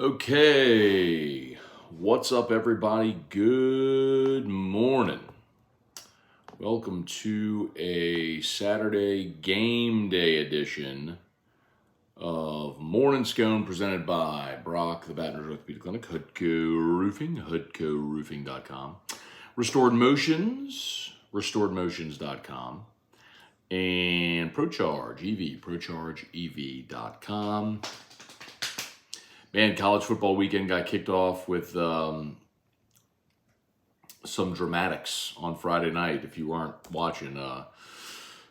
Okay, what's up, everybody? Good morning. Welcome to a Saturday game day edition of Morning Scone presented by Brock, the Baton Rouge Orthopedic Clinic, Hoodco Roofing, hoodcoroofing.com, Restored Motions, restoredmotions.com, and ProCharge EV, prochargeev.com. Man, college football weekend got kicked off with some dramatics on Friday night. If you weren't watching,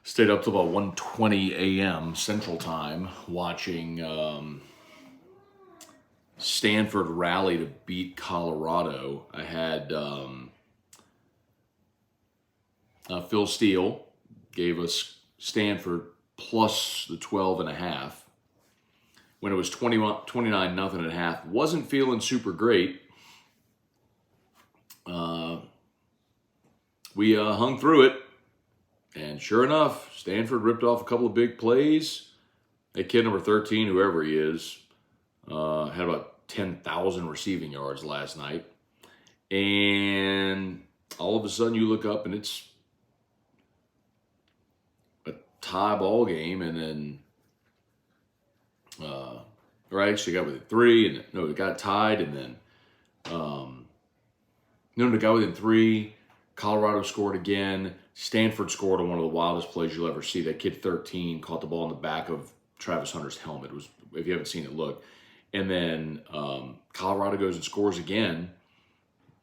stayed up till about 1:20 a.m. Central Time watching Stanford rally to beat Colorado. I had Phil Steele gave us Stanford plus the 12.5. When it was 29-0 at half. Wasn't feeling super great. We hung through it. And sure enough, Stanford ripped off a couple of big plays. That kid number 13, whoever he is, had about 10,000 receiving yards last night. And all of a sudden you look up and it's a tie ball game, and then right, so you got within 3, and no, it got tied, and then it got within 3. Colorado scored again. Stanford scored on one of the wildest plays you'll ever see. That kid 13 caught the ball in the back of Travis Hunter's helmet. It was, if you haven't seen it, look. And then Colorado goes and scores again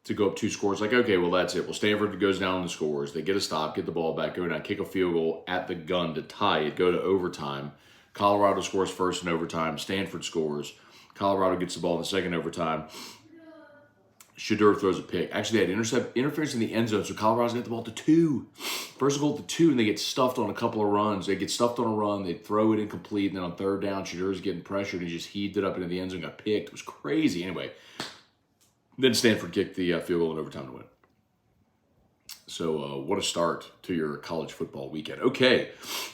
to go up 2 scores. Like, okay, well, that's it. Well, Stanford goes down and scores. They get a stop, get the ball back, go down, kick a field goal at the gun to tie it, go to overtime. Colorado scores first in overtime. Stanford scores. Colorado gets the ball in the second overtime. Shedeur throws a pick. Actually, they had interference in the end zone, so Colorado's got the ball to 2. First goal to 2, and they get stuffed on a couple of runs. They get stuffed on a run. They throw it incomplete, and then on third down, Shedeur's getting pressured. He just heaved it up into the end zone, got picked. It was crazy. Anyway, then Stanford kicked the field goal in overtime to win. So what a start to your college football weekend. Okay,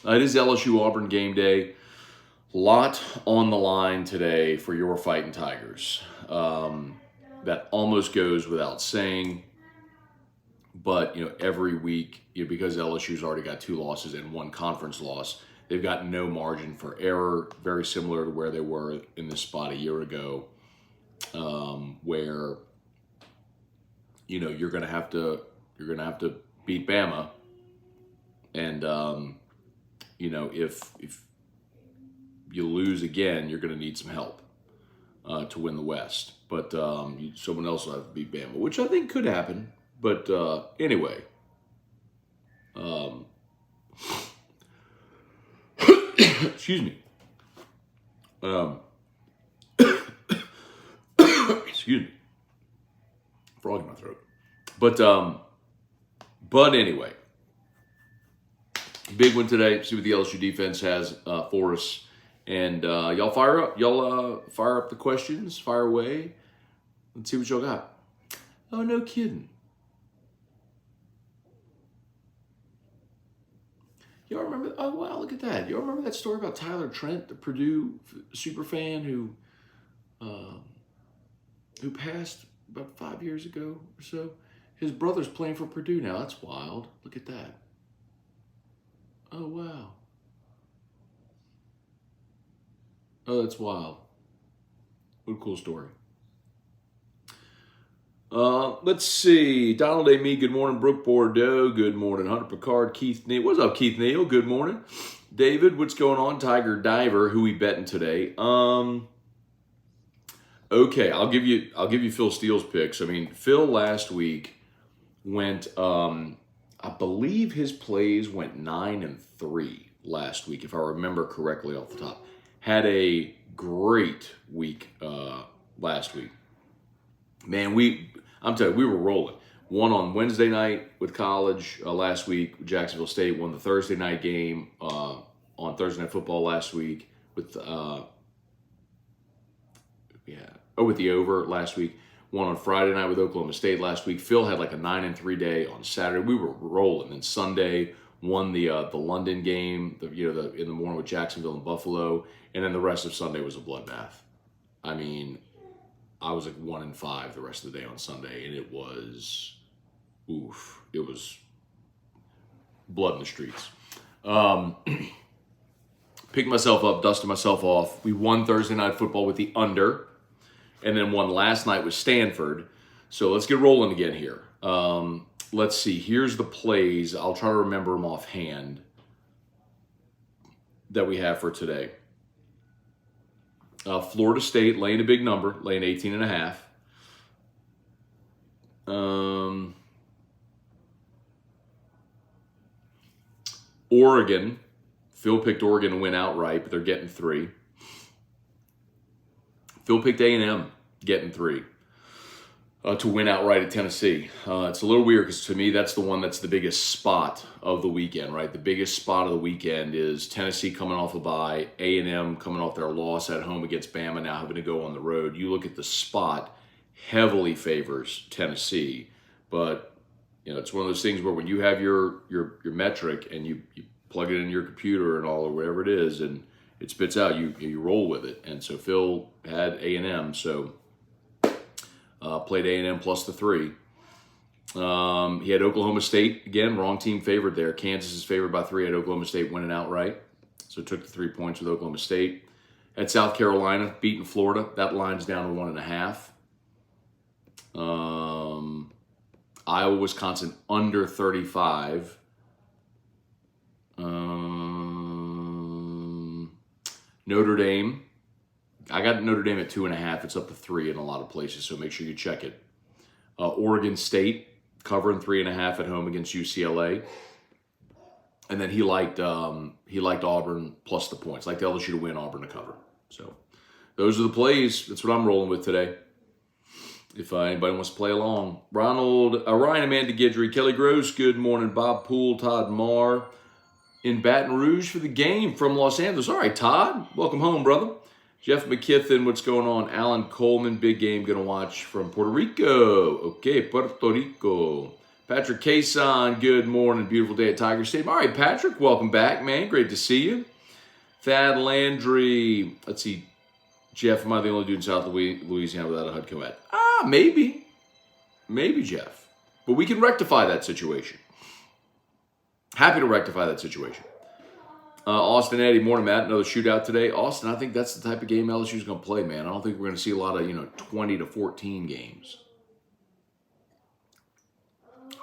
it is LSU Auburn game day. Lot on the line today for your Fighting Tigers. That almost goes without saying, but every week, because LSU's already got 2 losses and 1 conference loss, they've got no margin for error. Very similar to where they were in this spot a year ago, where you're gonna have to beat Bama, and if you lose again, you're going to need some help to win the West. But someone else will have to beat Bama, which I think could happen. But anyway, excuse me. Excuse me. Frog in my throat. But anyway, big one today. See what the LSU defense has for us. And y'all fire up. Y'all fire up the questions. Fire away. Let's see what y'all got. Oh, no kidding. Y'all remember? Oh, wow, look at that. Y'all remember that story about Tyler Trent, the Purdue super fan who passed about 5 years ago or so? His brother's playing for Purdue now. That's wild. Look at that. Oh, wow. Oh, that's wild. What a cool story. Let's see. Donald A. Me, good morning. Brooke Bordeaux, good morning. Hunter Picard, Keith Neal. What's up, Keith Neal? Good morning. David, what's going on? Tiger Diver, who we betting today? Okay, I'll give you Phil Steele's picks. I mean, Phil last week went, I believe his plays went 9-3 last week, if I remember correctly off the top. Had a great week last week. Man, I'm telling you, we were rolling. Won on Wednesday night with college last week. Jacksonville State won the Thursday night game on Thursday Night Football last week with with the over last week. Won on Friday night with Oklahoma State last week. Phil had like a 9-3 day on Saturday. We were rolling. And Sunday won the London game, in the morning with Jacksonville and Buffalo, and then the rest of Sunday was a bloodbath. I mean, I was like 1-5 the rest of the day on Sunday, and it was, oof, it was blood in the streets. Picked myself up, dusted myself off. We won Thursday Night Football with the under, and then won last night with Stanford. So let's get rolling again here. Let's see. Here's the plays. I'll try to remember them offhand that we have for today. Florida State laying a big number, laying 18.5. Oregon. Phil picked Oregon to win outright, but they're getting 3. Phil picked A&M getting 3 to win outright at Tennessee. It's a little weird because to me that's the one that's the biggest spot of the weekend, right? The biggest spot of the weekend is Tennessee coming off a bye, A&M coming off their loss at home against Bama, now having to go on the road. You look at the spot, heavily favors Tennessee, but it's one of those things where when you have your metric and you plug it in your computer and all or whatever it is, and it spits out, you roll with it. And so Phil had A&M, so played A&M plus the 3. He had Oklahoma State again, wrong team favored there. Kansas is favored by 3. Had Oklahoma State winning outright, so took the 3 points with Oklahoma State. Had South Carolina beating Florida. That line's down to 1.5. Iowa, Wisconsin under 35. Notre Dame. I got Notre Dame at 2.5. It's up to 3 in a lot of places, so make sure you check it. Oregon State covering 3.5 at home against UCLA, and then he liked Auburn plus the points, like the LSU to win, Auburn to cover. So those are the plays. That's what I'm rolling with today. If anybody wants to play along, Ryan, Amanda Guidry, Kelly Gross, good morning. Bob Poole, Todd Marr in Baton Rouge for the game from Los Angeles. All right, Todd, welcome home, brother. Jeff McKithen, what's going on? Alan Coleman, big game, going to watch from Puerto Rico. Okay, Puerto Rico. Patrick Cason, good morning. Beautiful day at Tiger Stadium. All right, Patrick, welcome back, man. Great to see you. Thad Landry. Let's see. Jeff, am I the only dude in South Louisiana without a HUD co-ed? Maybe. Maybe, Jeff. But we can rectify that situation. Happy to rectify that situation. Austin Eddie, morning, Matt. Another shootout today. Austin, I think that's the type of game LSU's going to play, man. I don't think we're going to see a lot of, 20-14 games.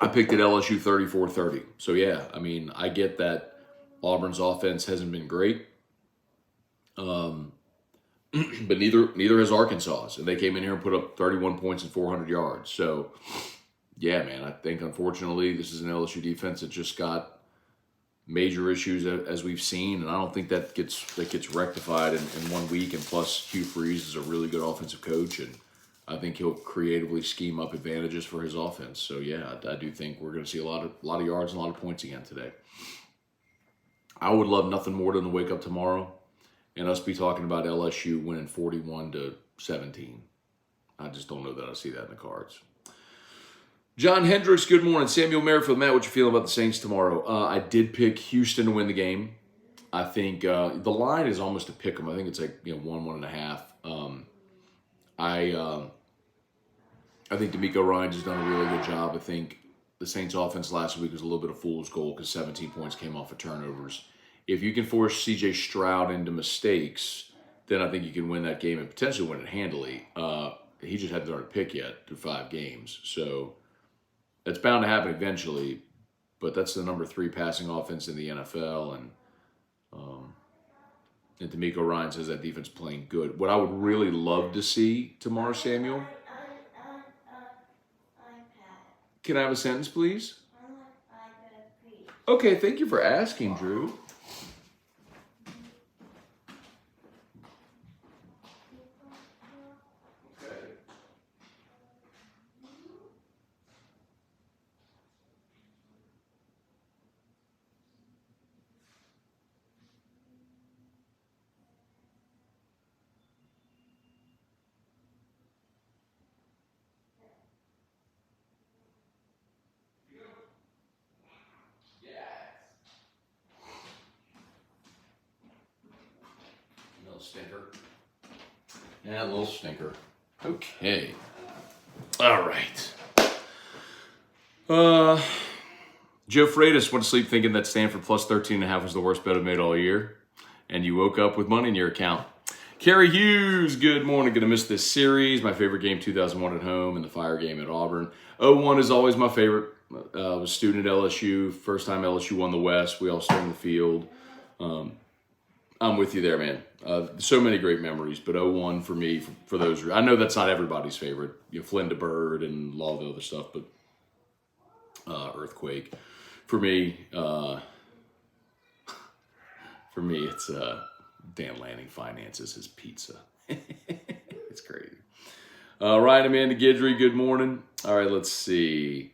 I picked at LSU 34-30. So, yeah, I mean, I get that Auburn's offense hasn't been great. But neither has Arkansas's. And they came in here and put up 31 points and 400 yards. So, yeah, man, I think, unfortunately, this is an LSU defense that just got major issues as we've seen, and I don't think that gets rectified in 1 week. And plus, Hugh Freeze is a really good offensive coach, and I think he'll creatively scheme up advantages for his offense. So yeah, I do think we're going to see a lot of yards and a lot of points again today. I would love nothing more than to wake up tomorrow and us be talking about LSU winning 41-17. I just don't know that I see that in the cards. John Hendricks, good morning. Samuel Merrifield, Matt, what you feeling about the Saints tomorrow? I did pick Houston to win the game. I think the line is almost a pick 'em. I think it's like 1.5. I think D'Amico Ryans has done a really good job. I think the Saints' offense last week was a little bit of fool's gold because 17 points came off of turnovers. If you can force C.J. Stroud into mistakes, then I think you can win that game and potentially win it handily. He just hadn't thrown a pick yet through 5 games, so that's bound to happen eventually, but that's the number 3 passing offense in the NFL, and D'Amico Ryans has that defense playing good. What I would really love to see tomorrow, Samuel. Can I have a sentence, please? Okay, thank you for asking, Drew. Stinker. Yeah, a little stinker. Okay. All right. Joe Freitas went to sleep thinking that Stanford plus 13.5 was the worst bet I've made all year. And you woke up with money in your account. Kerry Hughes, good morning. Gonna miss this series. My favorite game, 2001 at home, and the Fire game at Auburn. 0-1 is always my favorite. I was a student at LSU. First time LSU won the West. We all stormed the field. I'm with you there, man. So many great memories, but 0-1 for me, for those. I know that's not everybody's favorite. You know, Flynn to Bird and all the other stuff, but Earthquake. For me, it's Dan Lanning finances his pizza. It's crazy. Ryan Amanda Guidry, good morning. All right, let's see.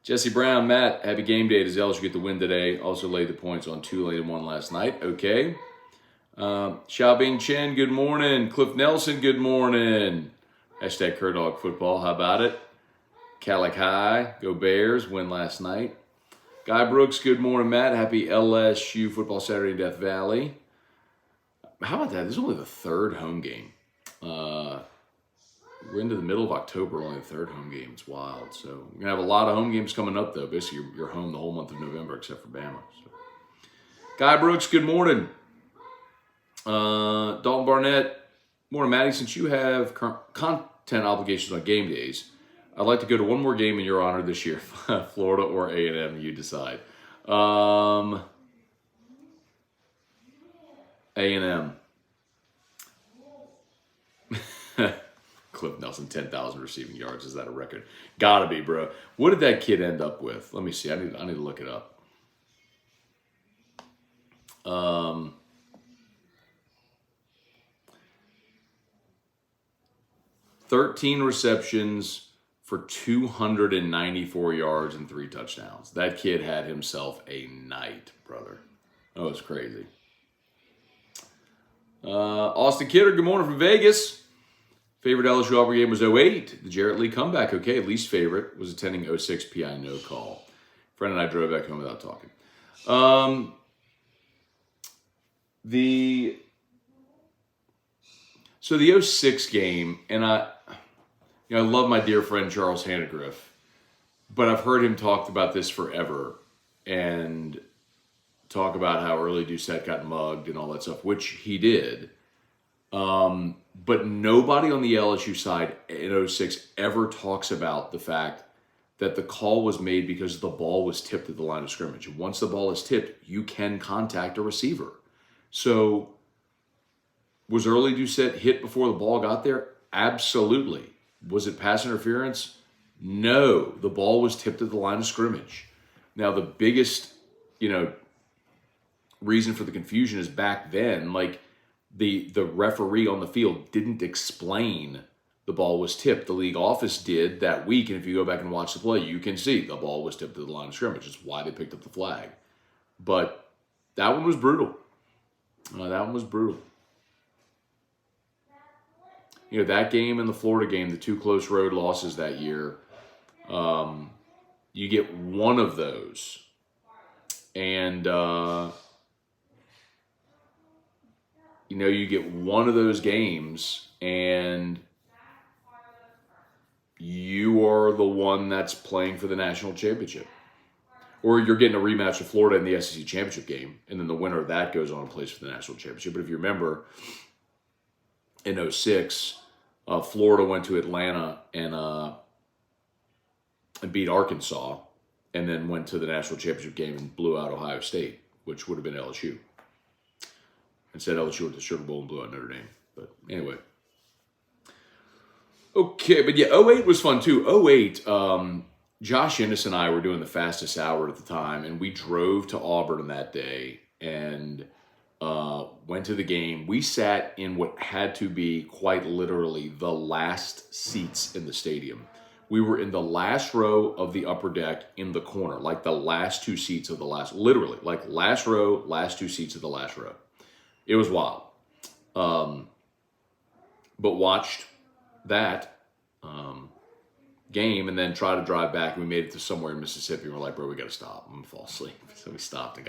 Jesse Brown, Matt, happy game day. Does LSU get the win today? Also laid the points on Tulane and won last night. Okay. Xiaobing Chen, good morning. Cliff Nelson, good morning. Hashtag Curdog Football. How about it? Calic High, go Bears, win last night. Guy Brooks, good morning, Matt. Happy LSU Football Saturday in Death Valley. How about that? This is only the third home game. We're into the middle of October, only the third home game. It's wild. So we're going to have a lot of home games coming up, though. Basically, you're home the whole month of November except for Bama. So. Guy Brooks, good morning. Dalton Barnett, morning, Maddie. Since you have content obligations on game days, I'd like to go to one more game in your honor this year. Florida or A&M, you decide. A&M. Cliff Nelson, 10,000 receiving yards. Is that a record? Gotta be, bro. What did that kid end up with? Let me see. I need to look it up. 13 receptions for 294 yards and 3 touchdowns. That kid had himself a night, brother. That was crazy. Austin Kidder, good morning from Vegas. Favorite LSU Auburn game was 08. The Jarrett Lee comeback, okay. Least favorite was attending 06 PI no call. Friend and I drove back home without talking. The 06 game, and I love my dear friend Charles Hannegriff, but I've heard him talk about this forever and talk about how early Doucette got mugged and all that stuff, which he did. But nobody on the LSU side in 06 ever talks about the fact that the call was made because the ball was tipped at the line of scrimmage. And once the ball is tipped, you can contact a receiver. So was early Doucette hit before the ball got there? Absolutely. Was it pass interference? No. The ball was tipped at the line of scrimmage. Now, the biggest, reason for the confusion is back then, the referee on the field didn't explain the ball was tipped. The league office did that week, and if you go back and watch the play, you can see the ball was tipped at the line of scrimmage. That's why they picked up the flag. But that one was brutal. That game and the Florida game, the 2 close road losses that year, you get one of those. And, you get one of those games and you are the one that's playing for the national championship. Or you're getting a rematch of Florida in the SEC championship game, and then the winner of that goes on and plays for the national championship. But if you remember, in 06, Florida went to Atlanta and beat Arkansas, and then went to the national championship game and blew out Ohio State, which would have been LSU. Instead, LSU went to the Sugar Bowl and blew out Notre Dame. But anyway. Okay, but yeah, 08 was fun too. 08, Josh Ennis and I were doing the fastest hour at the time, and we drove to Auburn that day and went to the game. We sat in what had to be quite literally the last seats in the stadium. We were in the last row of the upper deck in the corner, like the last 2 seats of the last, literally, like last row, last 2 seats of the last row. It was wild. But watched that game and then tried to drive back. We made it to somewhere in Mississippi. And we're like, bro, we got to stop. I'm going to fall asleep. So we stopped and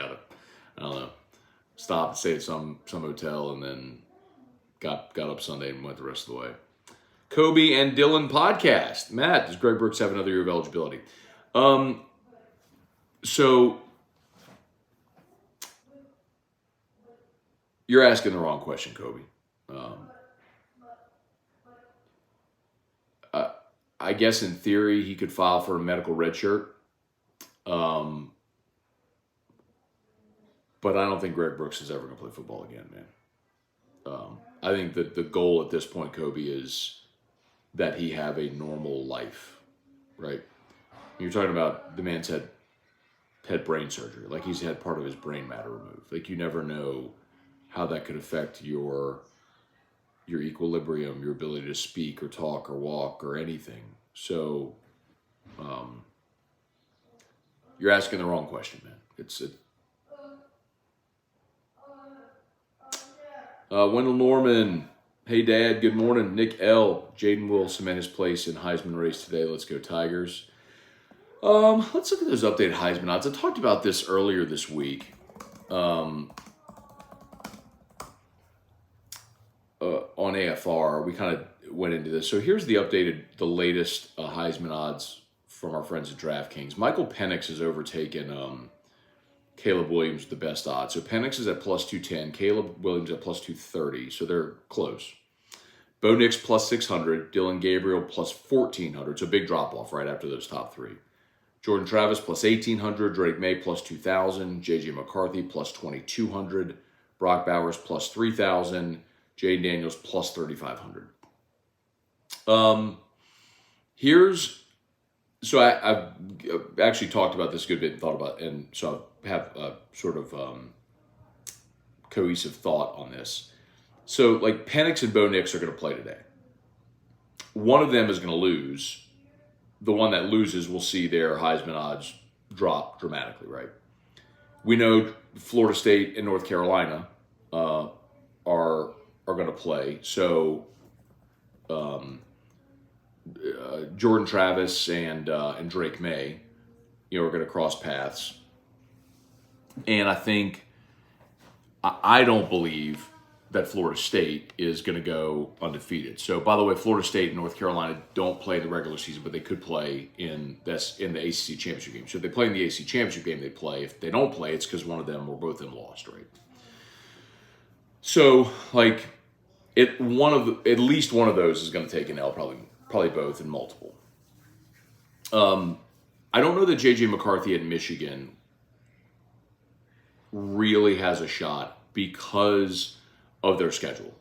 stopped, stayed at some hotel, and then got up Sunday and went the rest of the way. Kobe and Dylan podcast. Matt, does Greg Brooks have another year of eligibility? So you're asking the wrong question, Kobe. I guess in theory he could file for a medical red shirt. But I don't think Greg Brooks is ever going to play football again, man. I think that the goal at this point, Kobe, is that he have a normal life, right? You're talking about the man's had brain surgery. Like, he's had part of his brain matter removed. Like, you never know how that could affect your equilibrium, your ability to speak or talk or walk or anything. So, you're asking the wrong question, man. Wendell Norman, hey Dad, good morning. Nick L, Jayden will cement his place in Heisman race today. Let's go Tigers. Let's look at those updated Heisman odds. I talked about this earlier this week. On AFR, we kind of went into this. So here's the latest Heisman odds from our friends at DraftKings. Michael Penix has overtaken Caleb Williams with the best odds. So Penix is at plus 210, Caleb Williams at plus 230. So they're close. Bo Nix plus 600, Dylan Gabriel plus 1,400. So big drop off right after those top three. Jordan Travis plus 1,800, Drake May plus 2,000, J.J. McCarthy plus 2,200, Brock Bowers plus 3,000, Jayden Daniels plus 3,500. So I've actually talked about this a good bit and thought about, and so I have a sort of cohesive thought on this. So, like, Penix and Bo Nix are going to play today. One of them is going to lose. The one that loses will see their Heisman odds drop dramatically, right? We know Florida State and North Carolina are going to play. So Jordan Travis and Drake May, are going to cross paths. And I don't believe that Florida State is going to go undefeated. So, by the way, Florida State and North Carolina don't play in the regular season, but they could play in the ACC championship game. So if they play in the ACC championship game, they play. If they don't play, it's because one of them or both of them lost, right? So, like, at least one of those is going to take an L, probably both and multiple. I don't know that J.J. McCarthy at Michigan really has a shot because of their schedule.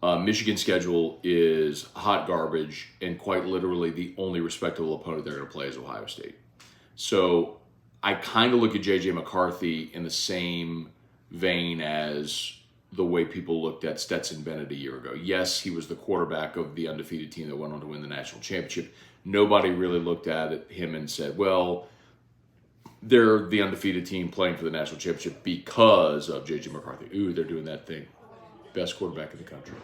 Michigan's schedule is hot garbage, and quite literally the only respectable opponent they're going to play is Ohio State. So I kind of look at J.J. McCarthy in the same vein as the way people looked at Stetson Bennett a year ago. Yes, he was the quarterback of the undefeated team that went on to win the national championship. Nobody really looked at him and said, well, they're the undefeated team playing for the national championship because of J.J. McCarthy. Ooh, they're doing that thing. Best quarterback in the country.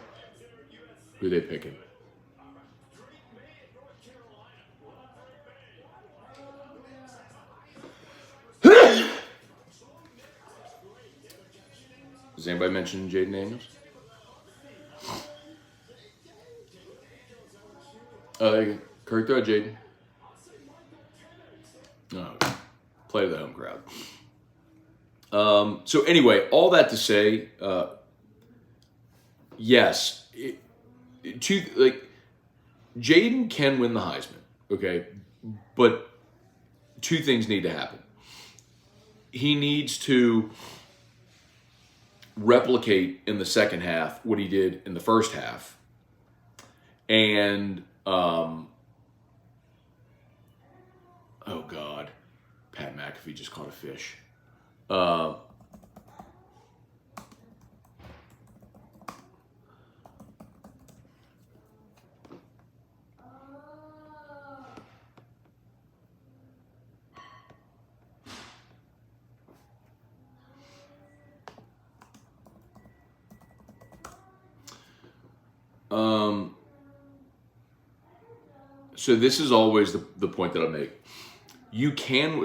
Who are they picking? Does anybody mention Jayden Daniels? Oh, there you go. Kirk throw, Jayden. No, play to the home crowd. So anyway, all that to say, yes, Jayden can win the Heisman, okay? But two things need to happen. He needs to replicate in the second half what he did in the first half. And, oh God, Pat McAfee just caught a fish. So this is always the point that I make.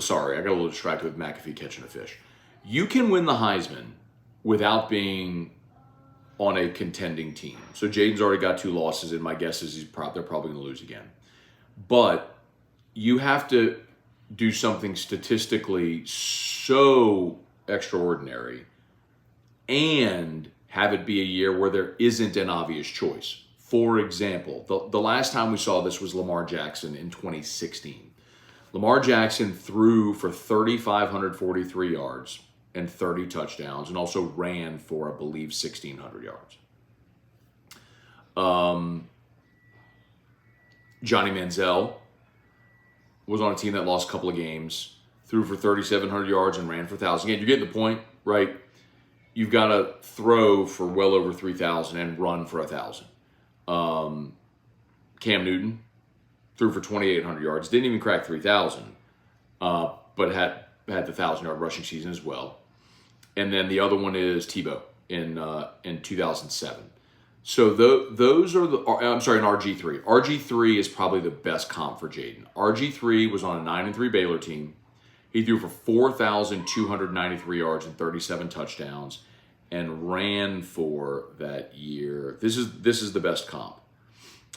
Sorry, I got a little distracted with McAfee catching a fish. You can win the Heisman without being on a contending team. So Jayden's already got 2 losses, and my guess is they're probably going to lose again. But you have to do something statistically so extraordinary and have it be a year where there isn't an obvious choice. For example, the last time we saw this was Lamar Jackson in 2016. Lamar Jackson threw for 3,543 yards and 30 touchdowns, and also ran for, I believe, 1,600 yards. Johnny Manziel was on a team that lost a couple of games, threw for 3,700 yards and ran for 1,000. Again, you're getting the point, right? You've got to throw for well over 3,000 and run for 1,000. Cam Newton threw for 2,800 yards, didn't even crack 3,000, but had the 1,000-yard rushing season as well. And then the other one is Tebow in 2007. So those are the, I'm sorry, in RG3. RG3 is probably the best comp for Jayden. RG3 was on a 9-3 Baylor team. He threw for 4,293 yards and 37 touchdowns and ran for that year. This is the best comp.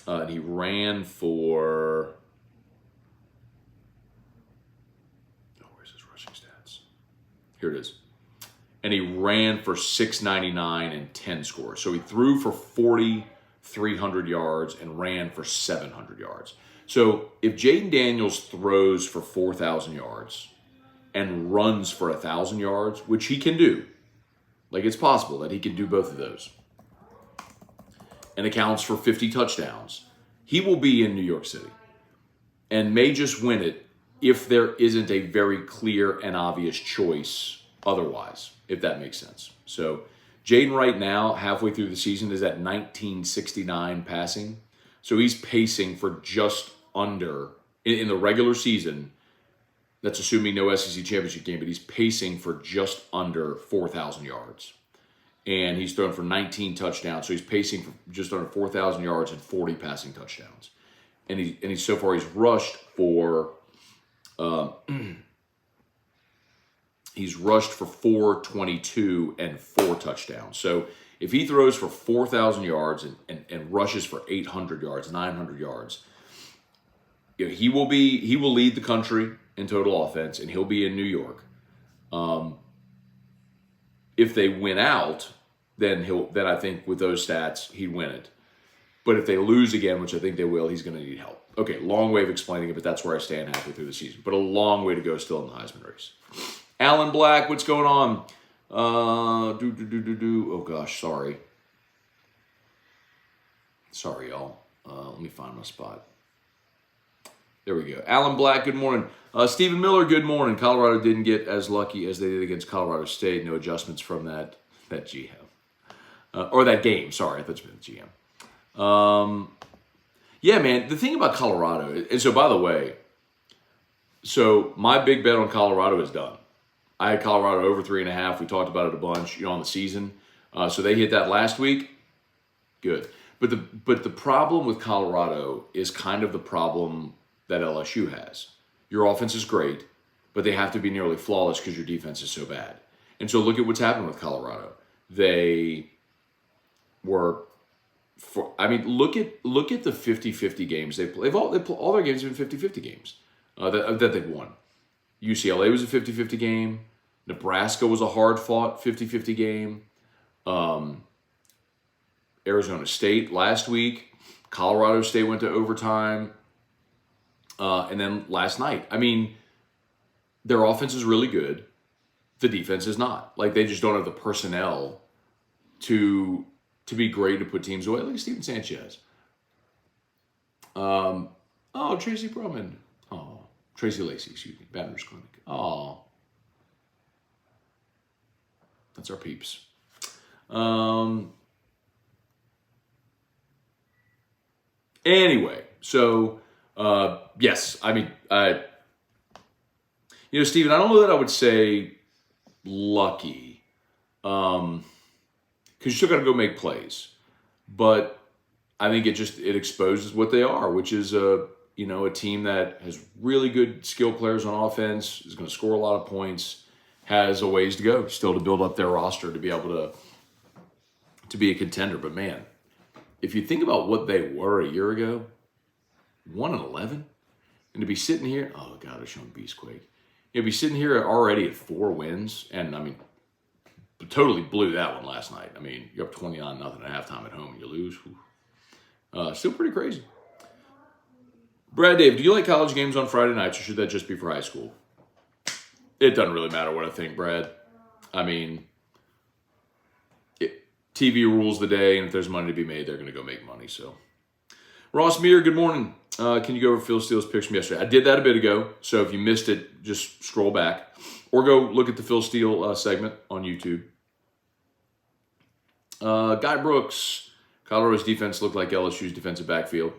And he ran for, where's his rushing stats? Here it is. And he ran for 699 and 10 scores. So he threw for 4,300 yards and ran for 700 yards. So if Jayden Daniels throws for 4,000 yards and runs for 1,000 yards, which he can do, like it's possible that he can do both of those, and accounts for 50 touchdowns, he will be in New York City and may just win it if there isn't a very clear and obvious choice otherwise, if that makes sense. So Jayden right now, halfway through the season, is at 1,969 passing. So he's pacing for just under, in the regular season, that's assuming no SEC championship game, but he's pacing for just under 4,000 yards. And he's thrown for 19 touchdowns, so he's pacing for just under 4,000 yards and 40 passing touchdowns. And he's so far he's rushed for he's rushed for 422 and 4 touchdowns. So if he throws for 4,000 yards and rushes for 800 yards, 900 yards, you know, he will lead the country in total offense, and he'll be in New York. If they win out, then I think with those stats he'd win it. But if they lose again, which I think they will, he's going to need help. Okay, long way of explaining it, but that's where I stand halfway through the season. But a long way to go still in the Heisman race. Alan Black, what's going on? Oh gosh, sorry. Sorry, y'all. Let me find my spot. There we go. Alan Black, good morning. Stephen Miller, good morning. Colorado didn't get as lucky as they did against Colorado State. No adjustments from that GM. Or that game, sorry. I thought you meant the GM. Yeah, man, the thing about Colorado, and so by the way, so my big bet on Colorado is done. I had Colorado over 3.5. We talked about it a bunch, on the season. So they hit that last week. Good. But the problem with Colorado is kind of the problem that LSU has. Your offense is great, but they have to be nearly flawless because your defense is so bad. And so look at what's happened with Colorado. They were, look at the 50-50 games they play. All their games have been 50-50 games that they've won. UCLA was a 50-50 game. Nebraska was a hard-fought 50-50 game. Arizona State last week. Colorado State went to overtime. And then last night. I mean, their offense is really good. The defense is not. Like, they just don't have the personnel to be great to put teams away. Look at Steven Sanchez. Tracy Brumman. Oh, Tracy Lacey, excuse me. Banner's Clinic. Oh. That's our peeps. Anyway, so, yes, Steven, I don't know that I would say lucky, because you still got to go make plays. But I think it exposes what they are, which is a team that has really good skill players on offense, is going to score a lot of points, has a ways to go still to build up their roster to be able to be a contender. But man, if you think about what they were a year ago, 1-11, and to be sitting here, oh God, I was showing Beastquake. You'd be sitting here already at 4 wins, and I mean, totally blew that one last night. I mean, you're up 29-0 at halftime at home, and you lose. Still pretty crazy. Brad Dave, do you like college games on Friday nights, or should that just be for high school? It doesn't really matter what I think, Brad. I mean, TV rules the day, and if there's money to be made, they're going to go make money. So, Ross Meir, good morning. Can you go over Phil Steele's picks from yesterday? I did that a bit ago, so if you missed it, just scroll back. Or go look at the Phil Steele segment on YouTube. Guy Brooks, Colorado's defense looked like LSU's defensive backfield.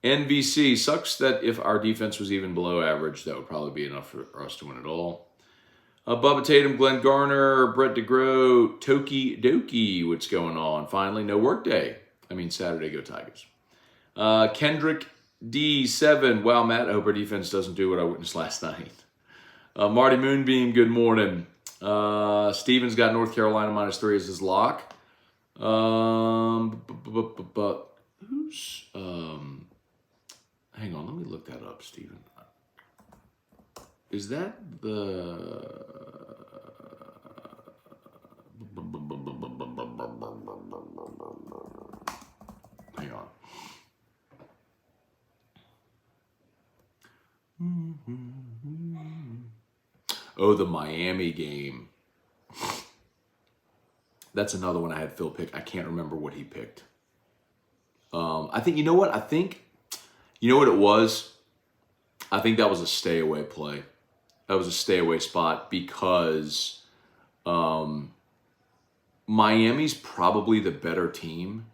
NVC, sucks that if our defense was even below average, that would probably be enough for us to win it all. Bubba Tatum, Glenn Garner, Brett DeGroat, Toki Doki, what's going on? Finally, no work day. I mean, Saturday, go Tigers. Kendrick D7, wow, Matt, I hope our defense doesn't do what I witnessed last night. Marty Moonbeam, good morning. Stevens got North Carolina -3 as his lock. Who's, hang on, let me look that up, Steven. Is that the... Hang on. Oh, the Miami game. That's another one I had Phil pick. I can't remember what he picked. I think, you know what? You know what it was? I think that was a stay away play. That was a stay away spot because Miami's probably the better team,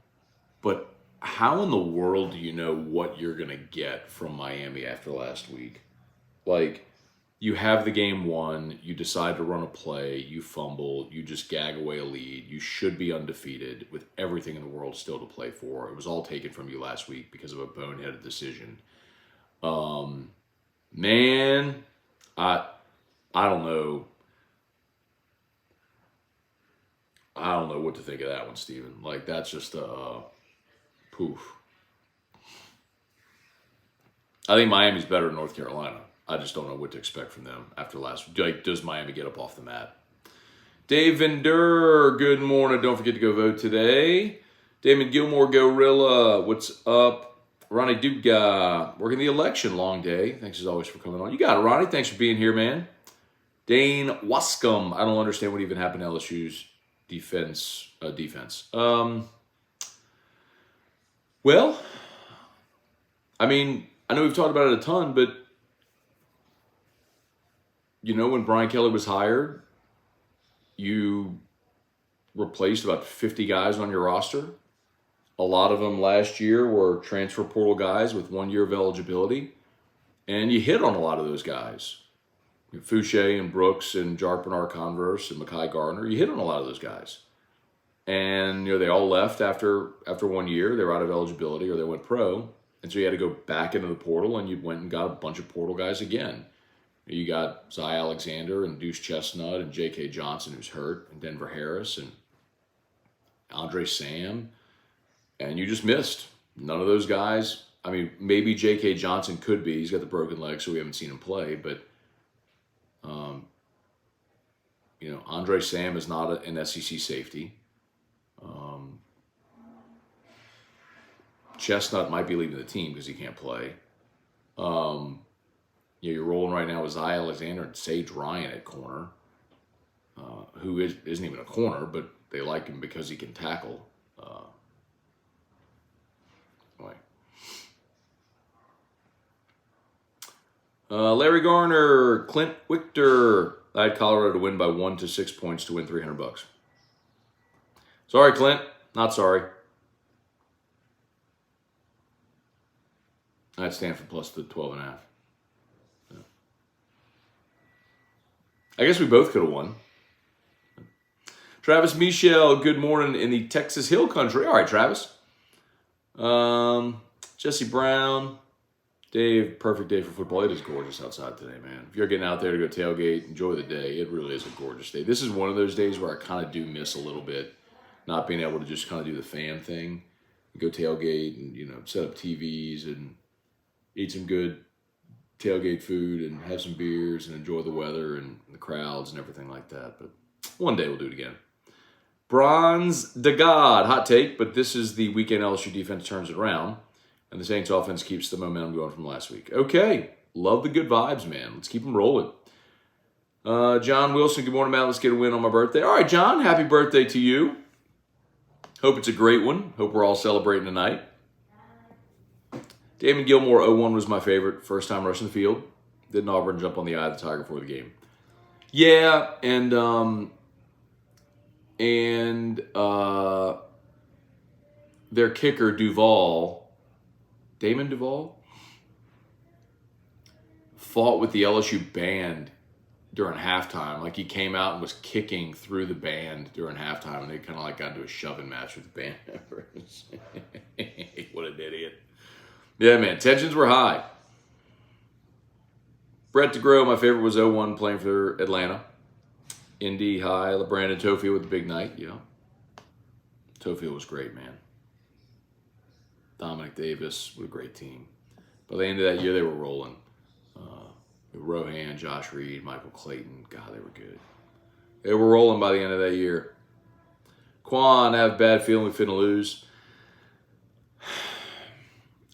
but how in the world do you know what you're going to get from Miami after last week? Like, you have the game won, you decide to run a play, you fumble, you just gag away a lead. You should be undefeated with everything in the world still to play for. It was all taken from you last week because of a boneheaded decision. Man, I don't know. I don't know what to think of that one, Steven. Like, that's just poof. I think Miami's better than North Carolina. I just don't know what to expect from them after last week. Like, does Miami get up off the mat? Dave Vinder, good morning. Don't forget to go vote today. Damon Gilmore, Gorilla, what's up? Ronnie Duga, working the election, long day. Thanks as always for coming on. You got it, Ronnie. Thanks for being here, man. Dane Wascom, I don't understand what even happened to LSU's defense. Well, I mean, I know we've talked about it a ton, but you know, when Brian Kelly was hired, you replaced about 50 guys on your roster. A lot of them last year were transfer portal guys with 1 year of eligibility. And you hit on a lot of those guys. Fouché and Brooks and Jarpinar Converse and Mekhi Gardner. You hit on a lot of those guys. And, you know, they all left after 1 year. They were out of eligibility or they went pro. And so you had to go back into the portal and you went and got a bunch of portal guys again. You got Zy Alexander and Deuce Chestnut and J.K. Johnson, who's hurt, and Denver Harris and Andre Sam. And you just missed. None of those guys. I mean, maybe J.K. Johnson could be. He's got the broken leg, so we haven't seen him play. But, you know, Andre Sam is not an SEC safety. Chestnut might be leaving the team because he can't play. You're rolling right now with Zy Alexander and Sage Ryan at corner, who isn't even a corner, but they like him because he can tackle. Anyway. Larry Garner, Clint Wichter. I had Colorado to win by 1 to 6 points to win $300. Sorry, Clint. Not sorry. I had Stanford plus the 12.5. I guess we both could have won. Travis Michel, good morning in the Texas Hill Country. All right, Travis. Jesse Brown. Dave, perfect day for football. It is gorgeous outside today, man. If you're getting out there to go tailgate, enjoy the day. It really is a gorgeous day. This is one of those days where I kind of do miss a little bit not being able to just kind of do the fan thing, go tailgate and, set up TVs and eat some good tailgate food and have some beers and enjoy the weather and the crowds and everything like that. But one day we'll do it again. Bronze de God, hot take, but this is the weekend LSU defense turns it around, and the Saints offense keeps the momentum going from last week. Okay, love the good vibes, man. Let's keep them rolling. John Wilson, good morning, Matt. Let's get a win on my birthday. All right, John, happy birthday to you. Hope it's a great one. Hope we're all celebrating tonight. Damon Gilmore, 0-1 was my favorite. First time rushing the field. Didn't Auburn jump on the eye of the Tiger before the game? Yeah, and their kicker, Damon Duvall, fought with the LSU band during halftime. Like, he came out and was kicking through the band during halftime, and they kind of like got into a shoving match with the band members. What an idiot. Yeah, man, tensions were high. Brett DeGrow, my favorite, was 0-1 playing for Atlanta. Indy high. Brandon Tofield with the big night. Yeah. Tofield was great, man. Dominic Davis, what a great team. By the end of that year, they were rolling. Rohan, Josh Reed, Michael Clayton. God, they were good. They were rolling by the end of that year. Quan, I have a bad feeling we're finna lose.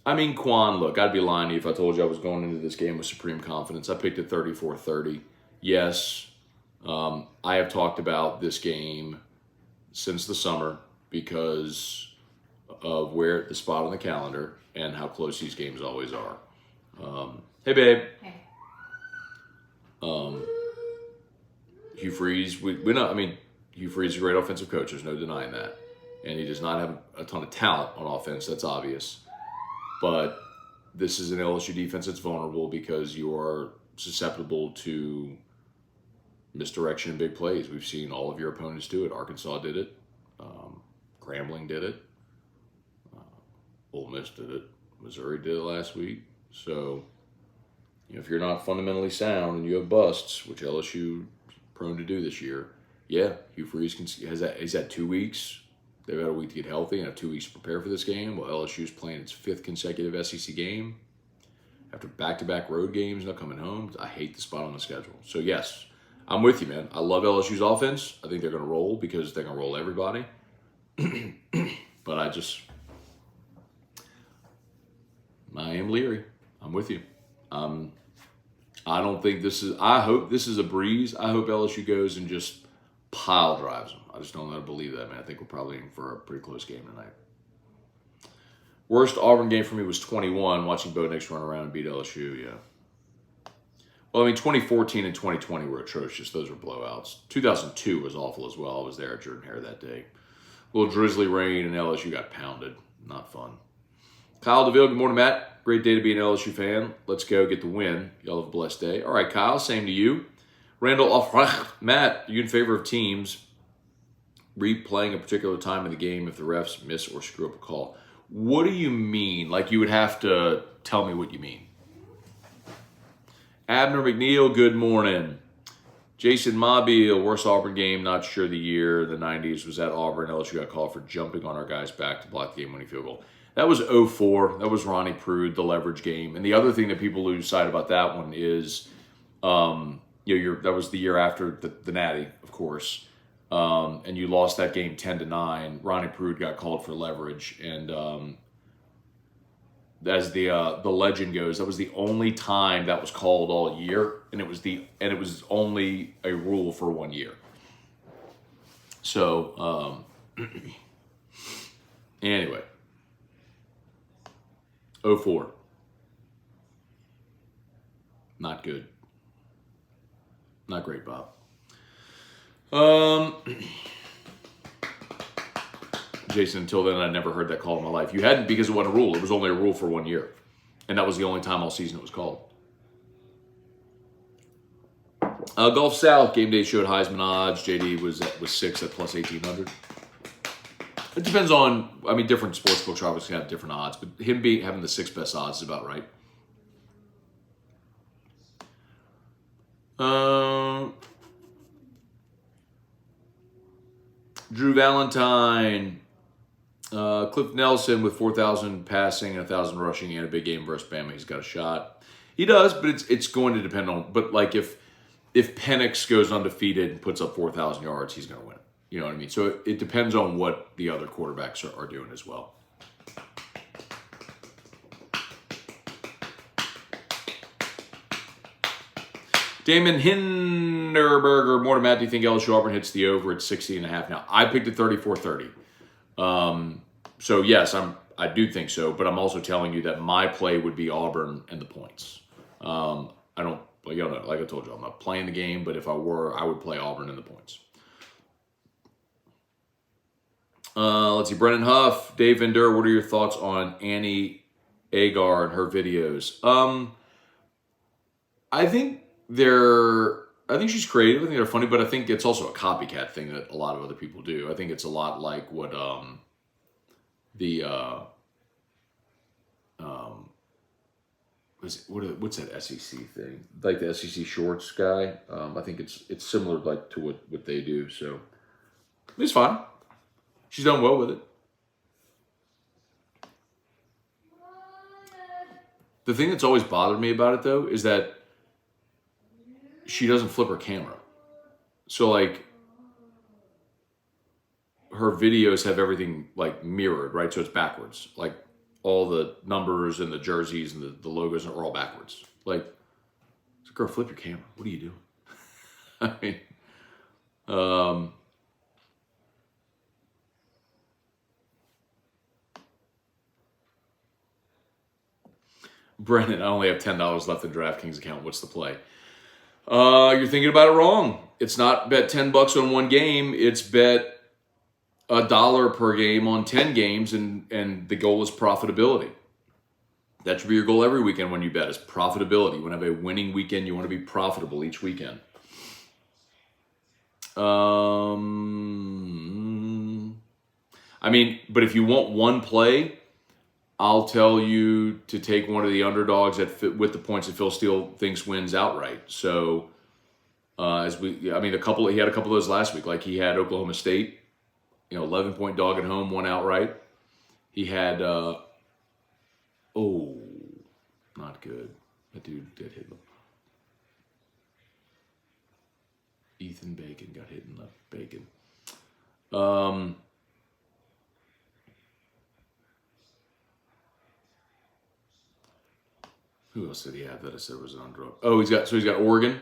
I mean, Quan, look, I'd be lying to you if I told you I was going into this game with supreme confidence. I picked it 34-30. Yes, I have talked about this game since the summer because of where the spot on the calendar and how close these games always are. Hey, babe. Hey. Hugh Freeze, we know, I mean, Hugh Freeze is a great offensive coach. There's no denying that. And he does not have a ton of talent on offense. That's obvious. But this is an LSU defense that's vulnerable because you are susceptible to misdirection and big plays. We've seen all of your opponents do it. Arkansas did it. Grambling did it. Ole Miss did it. Missouri did it last week. So, if you're not fundamentally sound and you have busts, which LSU is prone to do this year, yeah, Hugh Freeze he's had 2 weeks. They've had a week to get healthy and have 2 weeks to prepare for this game. While LSU's playing its 5th consecutive SEC game after back-to-back road games, not coming home. I hate the spot on the schedule. So yes, I'm with you, man. I love LSU's offense. I think they're going to roll because they're going to roll everybody. But I am leery. I'm with you. I don't think I hope this is a breeze. I hope LSU goes and just pile drives them. I just don't know how to believe that, man. I think we're probably in for a pretty close game tonight. Worst Auburn game for me was 21, watching Bo Nix run around and beat LSU, yeah. Well, I mean, 2014 and 2020 were atrocious. Those were blowouts. 2002 was awful as well. I was there at Jordan Hare that day. A little drizzly rain and LSU got pounded. Not fun. Kyle DeVille, good morning, Matt. Great day to be an LSU fan. Let's go get the win. Y'all have a blessed day. All right, Kyle, same to you. Randall Offrecht. Matt, are you in favor of teams replaying a particular time in the game if the refs miss or screw up a call? What do you mean? Like, you would have to tell me what you mean. Abner McNeil, good morning. Jason Mobile, worst Auburn game, not sure the year. The 90s was at Auburn. LSU got called for jumping on our guys back to block the game-winning field goal. That was 04. That was Ronnie Prude, the leverage game. And the other thing that people lose sight about that one is, that was the year after the Natty, of course. And you lost that game 10-9. Ronnie Prude got called for leverage, and as the legend goes, that was the only time that was called all year, and it was only a rule for 1 year. So anyway, 04, not good, not great, Bob. Jason, until then, I'd never heard that call in my life. You hadn't because it wasn't a rule. It was only a rule for 1 year. And that was the only time all season it was called. Gulf South, game day showed Heisman odds. JD was 6 at plus 1,800. It depends on, different sports books obviously have different odds, but him having the 6th best odds is about right. Drew Valentine. Cliff Nelson with 4,000 passing, 1,000 rushing, and a big game versus Bama. He's got a shot. He does, but it's going to depend on. But like if Penix goes undefeated and puts up 4,000 yards, he's going to win. You know what I mean? So it depends on what the other quarterbacks are doing as well. Damon Hinderberger, more to Matt, do you think LSU Auburn hits the over at 60.5? Now, I picked it 34-30. So yes, I do think so, but I'm also telling you that my play would be Auburn and the points. I don't, like I told you, I'm not playing the game, but if I were, I would play Auburn and the points. Let's see, Brennan Huff, Dave Vendeur, what are your thoughts on Annie Agar and her videos? I think she's creative. I think they're funny, but I think it's also a copycat thing that a lot of other people do. I think it's a lot like what what's that SEC thing? Like the SEC Shorts guy. I think it's similar like to what they do. So it's fine. She's done well with it. The thing that's always bothered me about it though is that she doesn't flip her camera. So like her videos have everything like mirrored, right? So it's backwards. Like all the numbers and the jerseys and the logos are all backwards. Like, girl, flip your camera. What are you doing? I mean, Brennan, I only have $10 left in DraftKings account. What's the play? You're thinking about it wrong. It's not bet $10 on one game. It's bet $1 per game on 10 games, and the goal is profitability. That should be your goal every weekend when you bet, is profitability. You want to have a winning weekend. You want to be profitable each weekend. I mean, but if you want one play, I'll tell you to take one of the underdogs with the points that Phil Steele thinks wins outright. So, he had a couple of those last week. Like he had Oklahoma State, 11-point dog at home, won outright. He had, not good. That dude did hit him. Ethan Bacon got hit in the bacon. Who else did he have that I said was an underdog? Oh, he's got Oregon.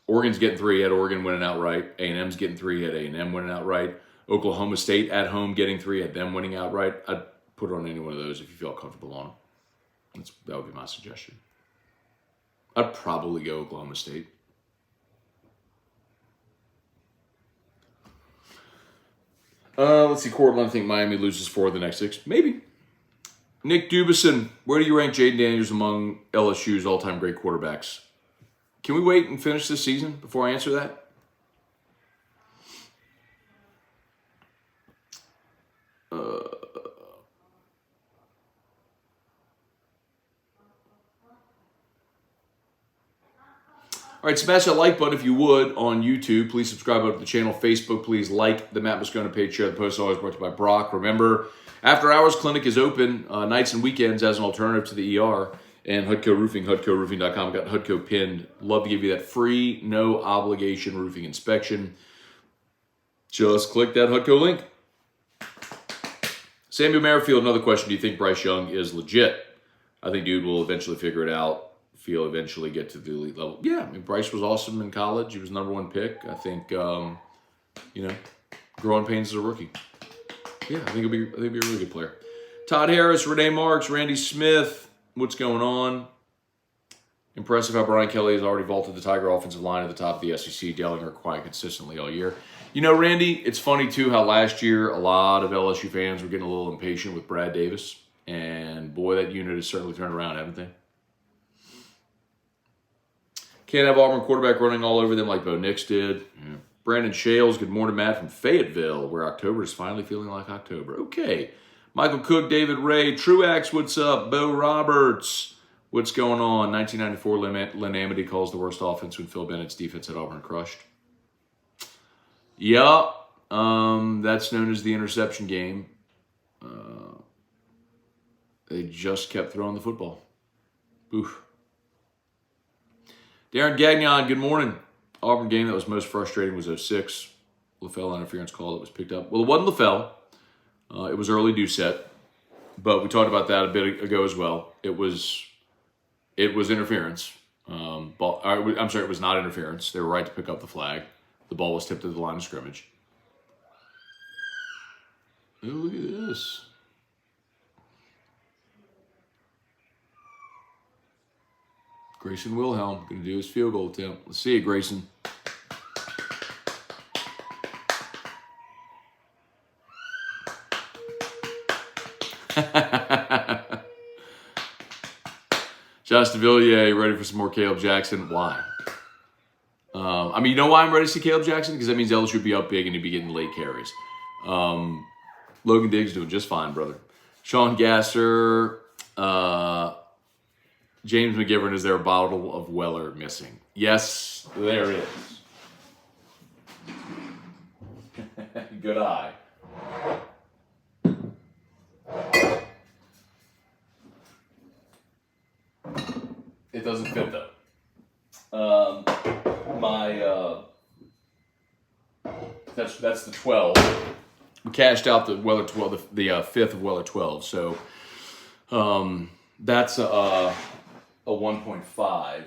Oregon's getting 3. He had Oregon winning outright. A&M's getting 3. He had A&M winning outright. Oklahoma State at home getting 3. Had them winning outright. I'd put it on any one of those if you feel comfortable on them. That would be my suggestion. I'd probably go Oklahoma State. Let's see, Cortland. I think Miami loses 4 of the next 6. Maybe. Nick Dubison, where do you rank Jayden Daniels among LSU's all-time great quarterbacks? Can we wait and finish this season before I answer that? All right, smash that like button if you would on YouTube. Please subscribe to the channel. Facebook, please like the Matt Moscona page. Share the post. Always brought to you by Brock. Remember, After Hours Clinic is open nights and weekends as an alternative to the ER. And Hudco Roofing, HudcoRoofing.com. Got Hudco pinned. Love to give you that free, no obligation roofing inspection. Just click that Hudco link. Samuel Merrifield, another question. Do you think Bryce Young is legit? I think dude will eventually figure it out. He'll eventually get to the elite level. Yeah, I mean, Bryce was awesome in college. He was #1 pick. I think, growing pains as a rookie. Yeah, I think he'll be a really good player. Todd Harris, Renee Marks, Randy Smith. What's going on? Impressive how Brian Kelly has already vaulted the Tiger offensive line at the top of the SEC. Dellinger quiet consistently all year. Randy, it's funny too how last year a lot of LSU fans were getting a little impatient with Brad Davis. And boy, that unit has certainly turned around, haven't they? Can't have Auburn quarterback running all over them like Bo Nix did. Yeah. Brandon Shales, good morning, Matt, from Fayetteville, where October is finally feeling like October. Okay. Michael Cook, David Ray, Truax, what's up? Bo Roberts, what's going on? 1994, Lynn Amity calls the worst offense when Phil Bennett's defense at Auburn crushed. Yeah, that's known as the interception game. They just kept throwing the football. Oof. Darren Gagnon, good morning. Auburn game that was most frustrating was 06. LaFell interference call that was picked up. Well, it wasn't LaFell. It was early Doucette. But we talked about that a bit ago as well. It was interference. I'm sorry, it was not interference. They were right to pick up the flag. The ball was tipped to the line of scrimmage. Oh, look at this. Grayson Wilhelm going to do his field goal attempt. Let's see it, Grayson. Josh DeVilliers, ready for some more Caleb Jackson? Why? You know why I'm ready to see Caleb Jackson? Because that means LSU would be up big and he'd be getting late carries. Logan Diggs doing just fine, brother. Sean Gasser, James McGivern, is there a bottle of Weller missing? Yes, there is. Good eye. It doesn't fit though. That's the 12. We cashed out the Weller 12, the fifth of Weller 12. So that's a 1.5,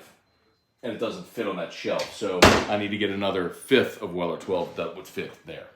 and it doesn't fit on that shelf. So I need to get another fifth of Weller 12 that would fit there.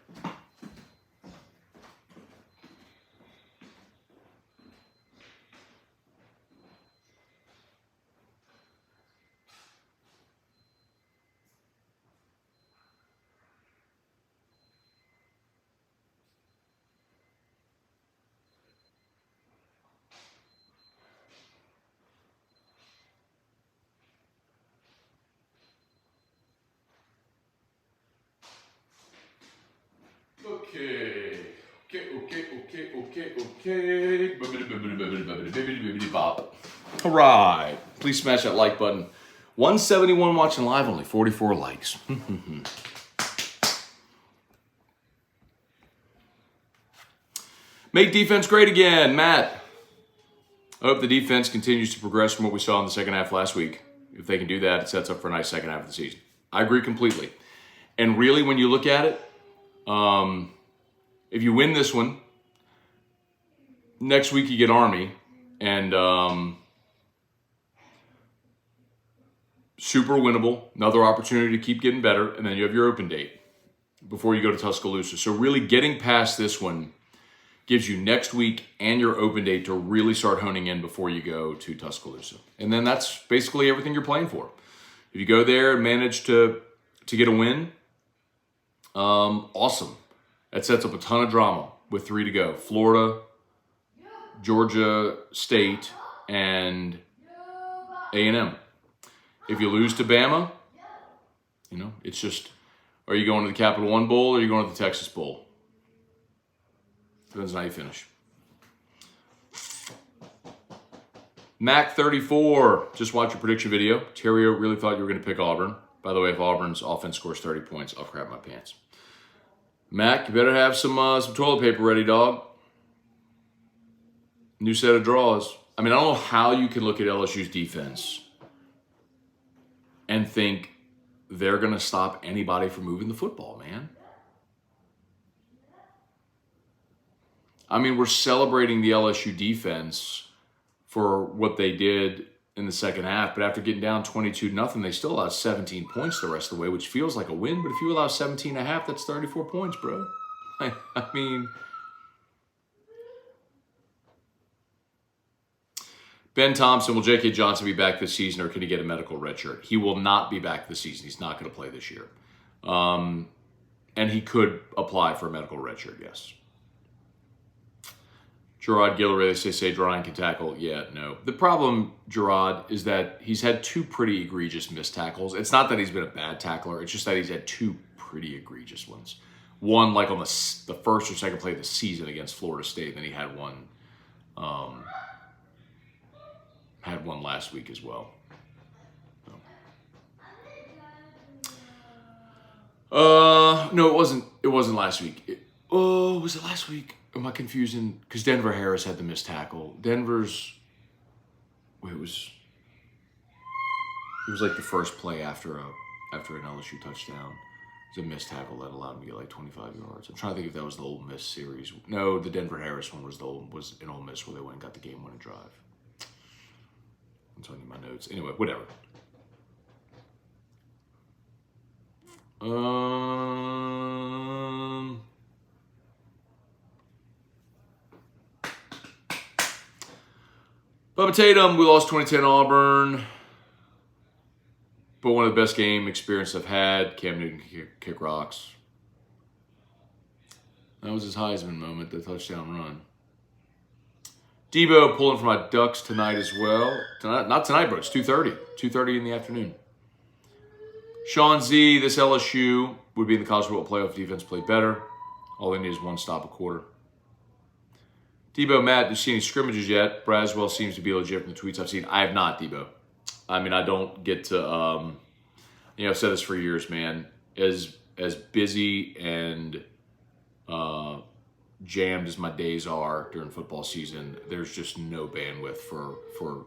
Okay. All right. Please smash that like button. 171 watching live, only 44 likes. Make defense great again, Matt. I hope the defense continues to progress from what we saw in the second half last week. If they can do that, it sets up for a nice second half of the season. I agree completely. And really, when you look at it, if you win this one, next week you get Army, and super winnable, another opportunity to keep getting better, and then you have your open date before you go to Tuscaloosa. So really getting past this one gives you next week and your open date to really start honing in before you go to Tuscaloosa. And then that's basically everything you're playing for. If you go there and manage to get a win, awesome. That sets up a ton of drama with 3 to go. Florida, Georgia State, and A&M. If you lose to Bama, it's just, are you going to the Capital One Bowl or are you going to the Texas Bowl? Depends on how you finish. Mac 34, just watch your prediction video. Terrio really thought you were going to pick Auburn. By the way, if Auburn's offense scores 30 points, I'll crap my pants. Mac, you better have some toilet paper ready, dog. New set of draws. I don't know how you can look at LSU's defense and think they're going to stop anybody from moving the football, man. We're celebrating the LSU defense for what they did in the second half, but after getting down 22-0, they still allowed 17 points the rest of the way, which feels like a win, but if you allow 17.5, that's 34 points, bro. Ben Thompson, will J.K. Johnson be back this season, or can he get a medical redshirt? He will not be back this season. He's not going to play this year. And he could apply for a medical redshirt, yes. Gerard Guillory, they say Ryan can tackle. Yeah, no. The problem, Gerard, is that he's had 2 pretty egregious missed tackles. It's not that he's been a bad tackler. It's just that he's had 2 pretty egregious ones. One, like on the first or second play of the season against Florida State. Then he had one last week as well. No, it wasn't. It wasn't last week. Was it last week? Am I confusing? Because Denver Harris had the missed tackle. Denver's. Wait, it was like the first play after an LSU touchdown. It was a missed tackle that allowed him to get like 25 yards. I'm trying to think if that was the Ole Miss series. No, the Denver Harris one was in Ole Miss where they went and got the game-winning drive. I'm telling you my notes. Anyway, whatever. Bubba Tatum, we lost 2010 Auburn. But one of the best game experiences I've had. Cam Newton kick rocks. That was his Heisman moment, the touchdown run. Debo pulling for my Ducks tonight as well. Not tonight, bro. It's 2:30. 2:30 in the afternoon. Sean Z, this LSU would be in the college football playoff. Defense played better. All they need is one stop a quarter. Debo, Matt, do you see any scrimmages yet? Braswell seems to be legit from the tweets I've seen. I have not, Debo. I mean, I don't get to, I've said this for years, man. As busy and jammed as my days are during football season, there's just no bandwidth for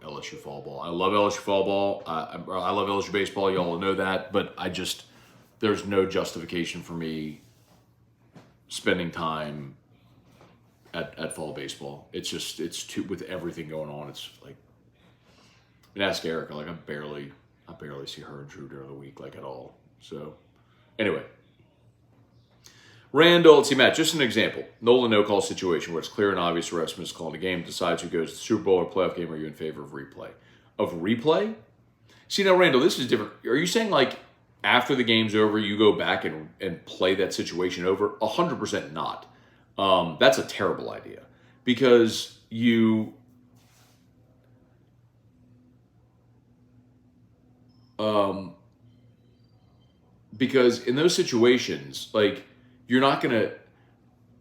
LSU fall ball. I love LSU fall ball. I love LSU baseball. Y'all know that. But there's no justification for me spending time at fall baseball. It's too, with everything going on, it's like, I mean, ask Erica, like I barely see her and Drew during the week, like at all. So anyway. Randall, let's see, Matt, just an example. Nolan no-call situation where it's clear and obvious the refs miscalling the game, decides who goes to the Super Bowl or playoff game. Are you in favor of replay? Of replay? See, now, Randall, this is different. Are you saying, like, after the game's over, you go back and play that situation over? 100% not. That's a terrible idea. Because because in those situations, like, you're not going to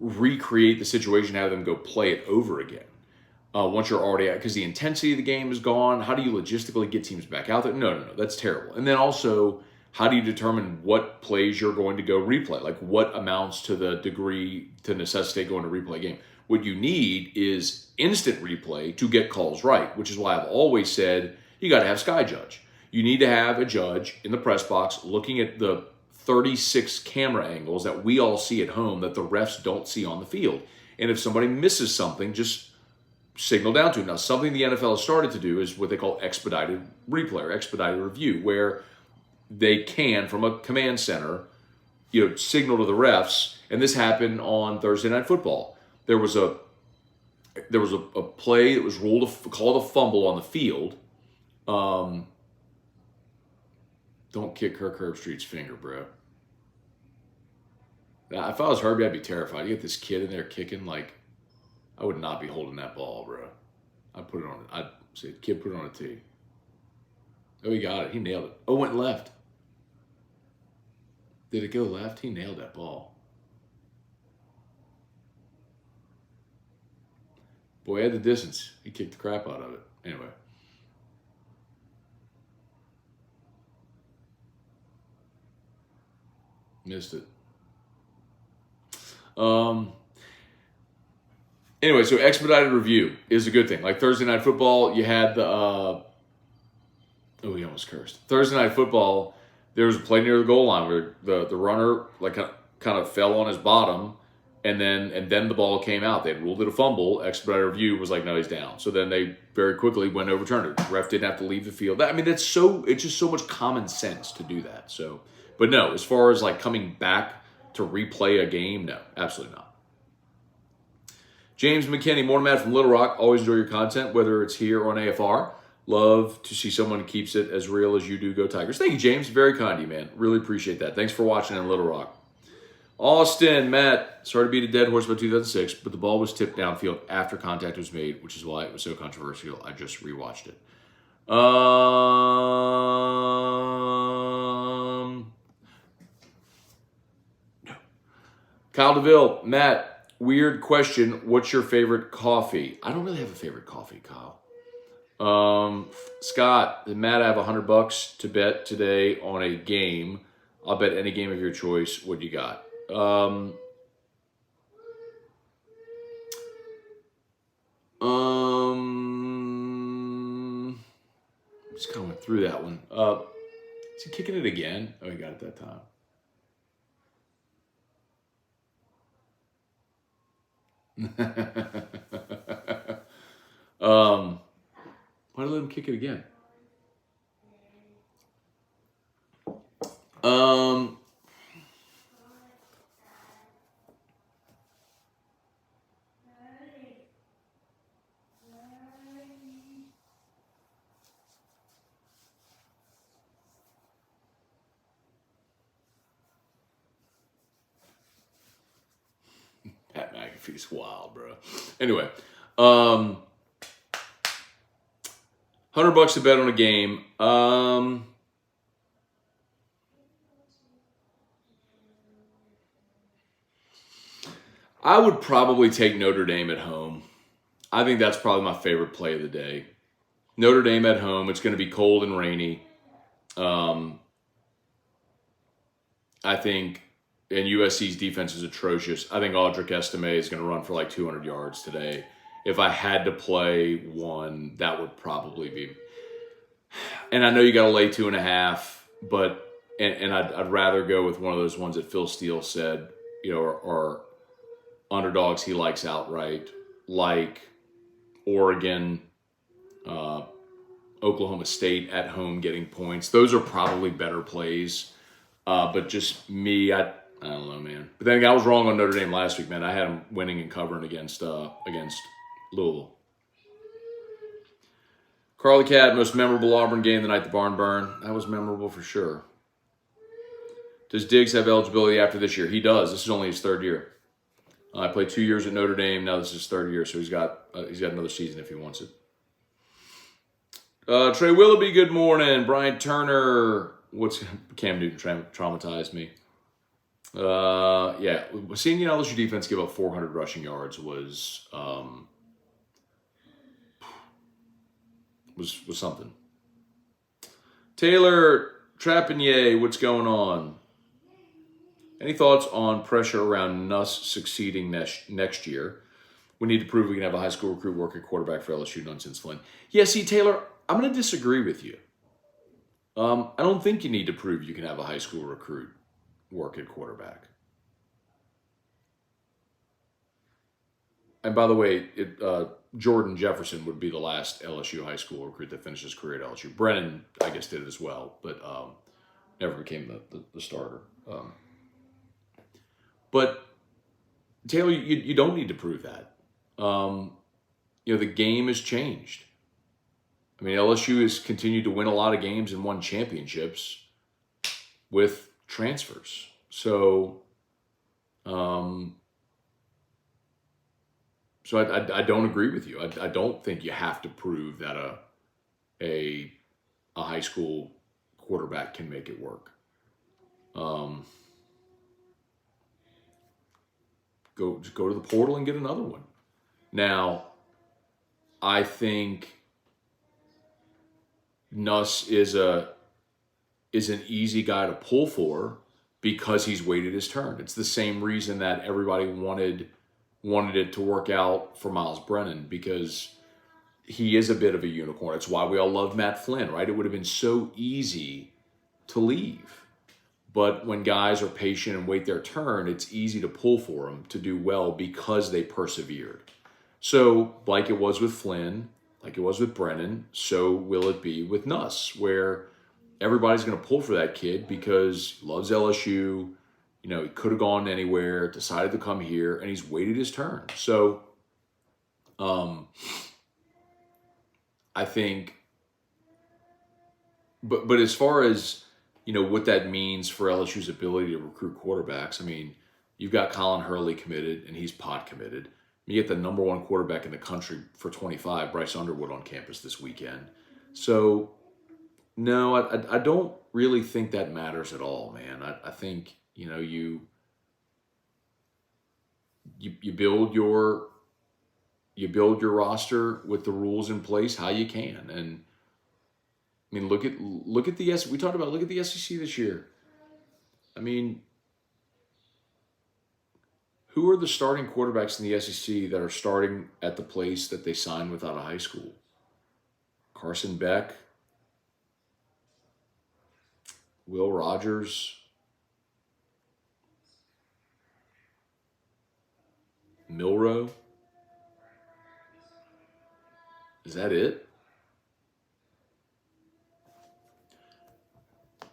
recreate the situation, have them go play it over again once you're already out, because the intensity of the game is gone. How do you logistically get teams back out there? No, that's terrible. And then also, how do you determine what plays you're going to go replay? Like, what amounts to the degree to necessitate going to replay a game? What you need is instant replay to get calls right, which is why I've always said you got to have Sky Judge. You need to have a judge in the press box looking at the 36 camera angles that we all see at home that the refs don't see on the field. And if somebody misses something, just signal down to him. Now, something the NFL has started to do is what they call expedited replay or expedited review, where they can, from a command center, signal to the refs. And this happened on Thursday Night Football. There was a play that was called a fumble on the field. Don't kick Kirk Herbstreit's finger, bro. Now, if I was Herbie, I'd be terrified. You get this kid in there kicking, like, I would not be holding that ball, bro. I'd say, kid, put it on a tee. Oh, he got it. He nailed it. Oh, went left. Did it go left? He nailed that ball. Boy, at the distance, he kicked the crap out of it. Anyway. Missed it. Anyway, so expedited review is a good thing. Like Thursday Night Football, you had the he almost cursed. Thursday Night Football, there was a play near the goal line where the runner like kind of fell on his bottom, and then the ball came out. They ruled it a fumble. Expedited review was like, no, he's down. So then they very quickly went and overturned it. The ref didn't have to leave the field. It's just so much common sense to do that. So. But no, as far as like coming back to replay a game, no, absolutely not. James McKinney, Morning Matt from Little Rock. Always enjoy your content, whether it's here or on AFR. Love to see someone who keeps it as real as you do. Go Tigers. Thank you, James. Very kind of you, man. Really appreciate that. Thanks for watching in Little Rock. Austin, Matt, sorry to beat a dead horse about 2006, but the ball was tipped downfield after contact was made, which is why it was so controversial. I just rewatched it. Kyle DeVille, Matt, weird question. What's your favorite coffee? I don't really have a favorite coffee, Kyle. Scott, Matt, I have $100 to bet today on a game. I'll bet any game of your choice. What do you got? Just kind of went through that one. Is he kicking it again? Oh, he got it that time. Why did I let him kick it again? Pat McAfee's wild, bro. Anyway, $100 to bet on a game. I would probably take Notre Dame at home. I think that's probably my favorite play of the day. Notre Dame at home. It's going to be cold and rainy. I think, and USC's defense is atrocious. I think Audric Estime is going to run for like 200 yards today. If I had to play one, that would probably be. And I know you got to lay 2.5, but I'd rather go with one of those ones that Phil Steele said, or underdogs he likes outright, like Oregon, Oklahoma State at home getting points. Those are probably better plays. But just me, I don't know, man. But then I was wrong on Notre Dame last week, man. I had them winning and covering against Louisville. Carly Cat, most memorable Auburn game the night the barn burned. That was memorable for sure. Does Diggs have eligibility after this year? He does. This is only his third year. I played 2 years at Notre Dame. Now this is his third year, so he's got another season if he wants it. Trey Willoughby, good morning. Brian Turner, Cam Newton traumatized me. Yeah, seeing the LSU defense give up 400 rushing yards was something. Taylor Trapinier, what's going on? Any thoughts on pressure around Nuss succeeding next year? We need to prove we can have a high school recruit work at quarterback for LSU, none since Flynn. Yeah, see, Taylor, I'm going to disagree with you. I don't think you need to prove you can have a high school recruit work at quarterback. And by the way, Jordan Jefferson would be the last LSU high school recruit that finished his career at LSU. Brennan, I guess, did it as well, but never became the starter. But Taylor, you don't need to prove that. The game has changed. I mean, LSU has continued to win a lot of games and won championships with transfers. So, I don't agree with you. I don't think you have to prove that a high school quarterback can make it work. Just go to the portal and get another one. Now, I think Nuss is an easy guy to pull for because he's waited his turn. It's the same reason that everybody wanted it to work out for Miles Brennan, because he is a bit of a unicorn. It's why we all love Matt Flynn, right? It would have been so easy to leave. But when guys are patient and wait their turn, it's easy to pull for them to do well because they persevered. So, like it was with Flynn, like it was with Brennan, so will it be with Nuss, where everybody's going to pull for that kid because he loves LSU. He could have gone anywhere, decided to come here, and he's waited his turn. So, I think, but as far as, what that means for LSU's ability to recruit quarterbacks, I mean, you've got Colin Hurley committed, and he's pod committed. You get the number one quarterback in the country for 25, Bryce Underwood, on campus this weekend. So, no, I don't really think that matters at all, man. I think, you build your roster with the rules in place how you can. And I mean, look at the SEC this year. I mean, who are the starting quarterbacks in the SEC that are starting at the place that they signed without a high school? Carson Beck, Will Rogers, Milrow. Is that it?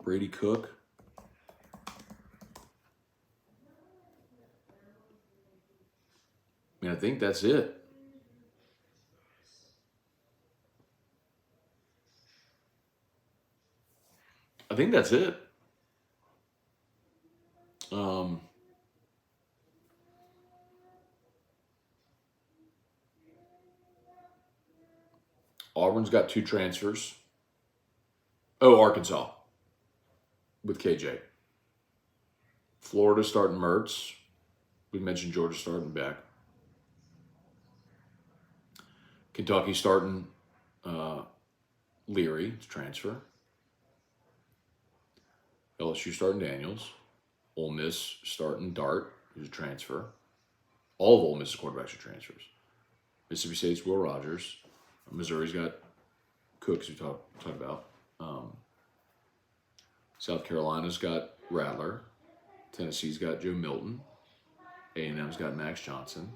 Brady Cook. I mean, I think that's it. I think that's it. Auburn's got 2 transfers. Oh, Arkansas with KJ. Florida starting Mertz. We mentioned Georgia starting Beck. Kentucky starting Leary, it's transfer. LSU starting Daniels. Ole Miss starting Dart, who's a transfer. All of Ole Miss's quarterbacks are transfers. Mississippi State's Will Rogers. Missouri's got Cooks, we talked about. South Carolina's got Rattler. Tennessee's got Joe Milton. A&M's got Max Johnson.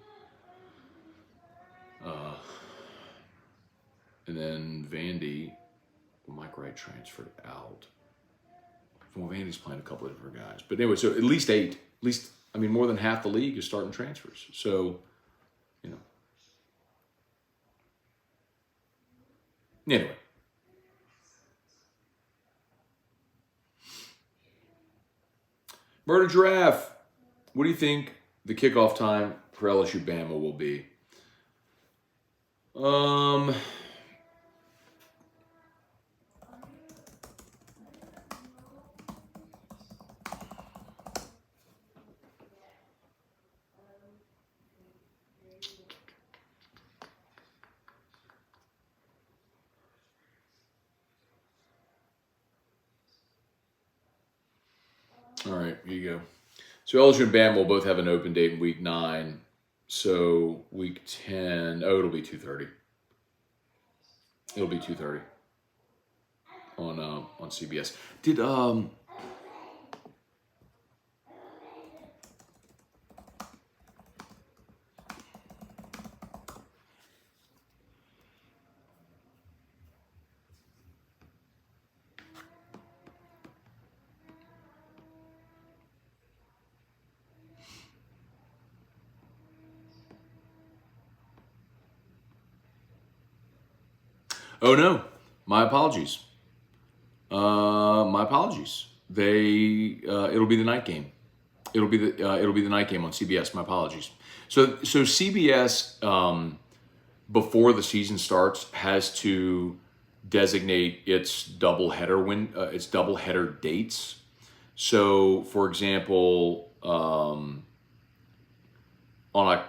And then Vandy, Mike Wright transferred out. Well, Vandy's playing a couple of different guys. But anyway, so at least 8. At least, I mean, more than half the league is starting transfers. So, you know. Anyway. Murder Giraffe, what do you think the kickoff time for LSU Bama will be? All right, here you go. So LSU and Bama will both have an open date in week 9. So week 10, it'll be 2:30. It'll be 2:30 on CBS. Did Oh no, my apologies. My apologies. It'll be the night game. It'll be the night game on CBS. My apologies. So CBS before the season starts has to designate its doubleheader dates. So for example,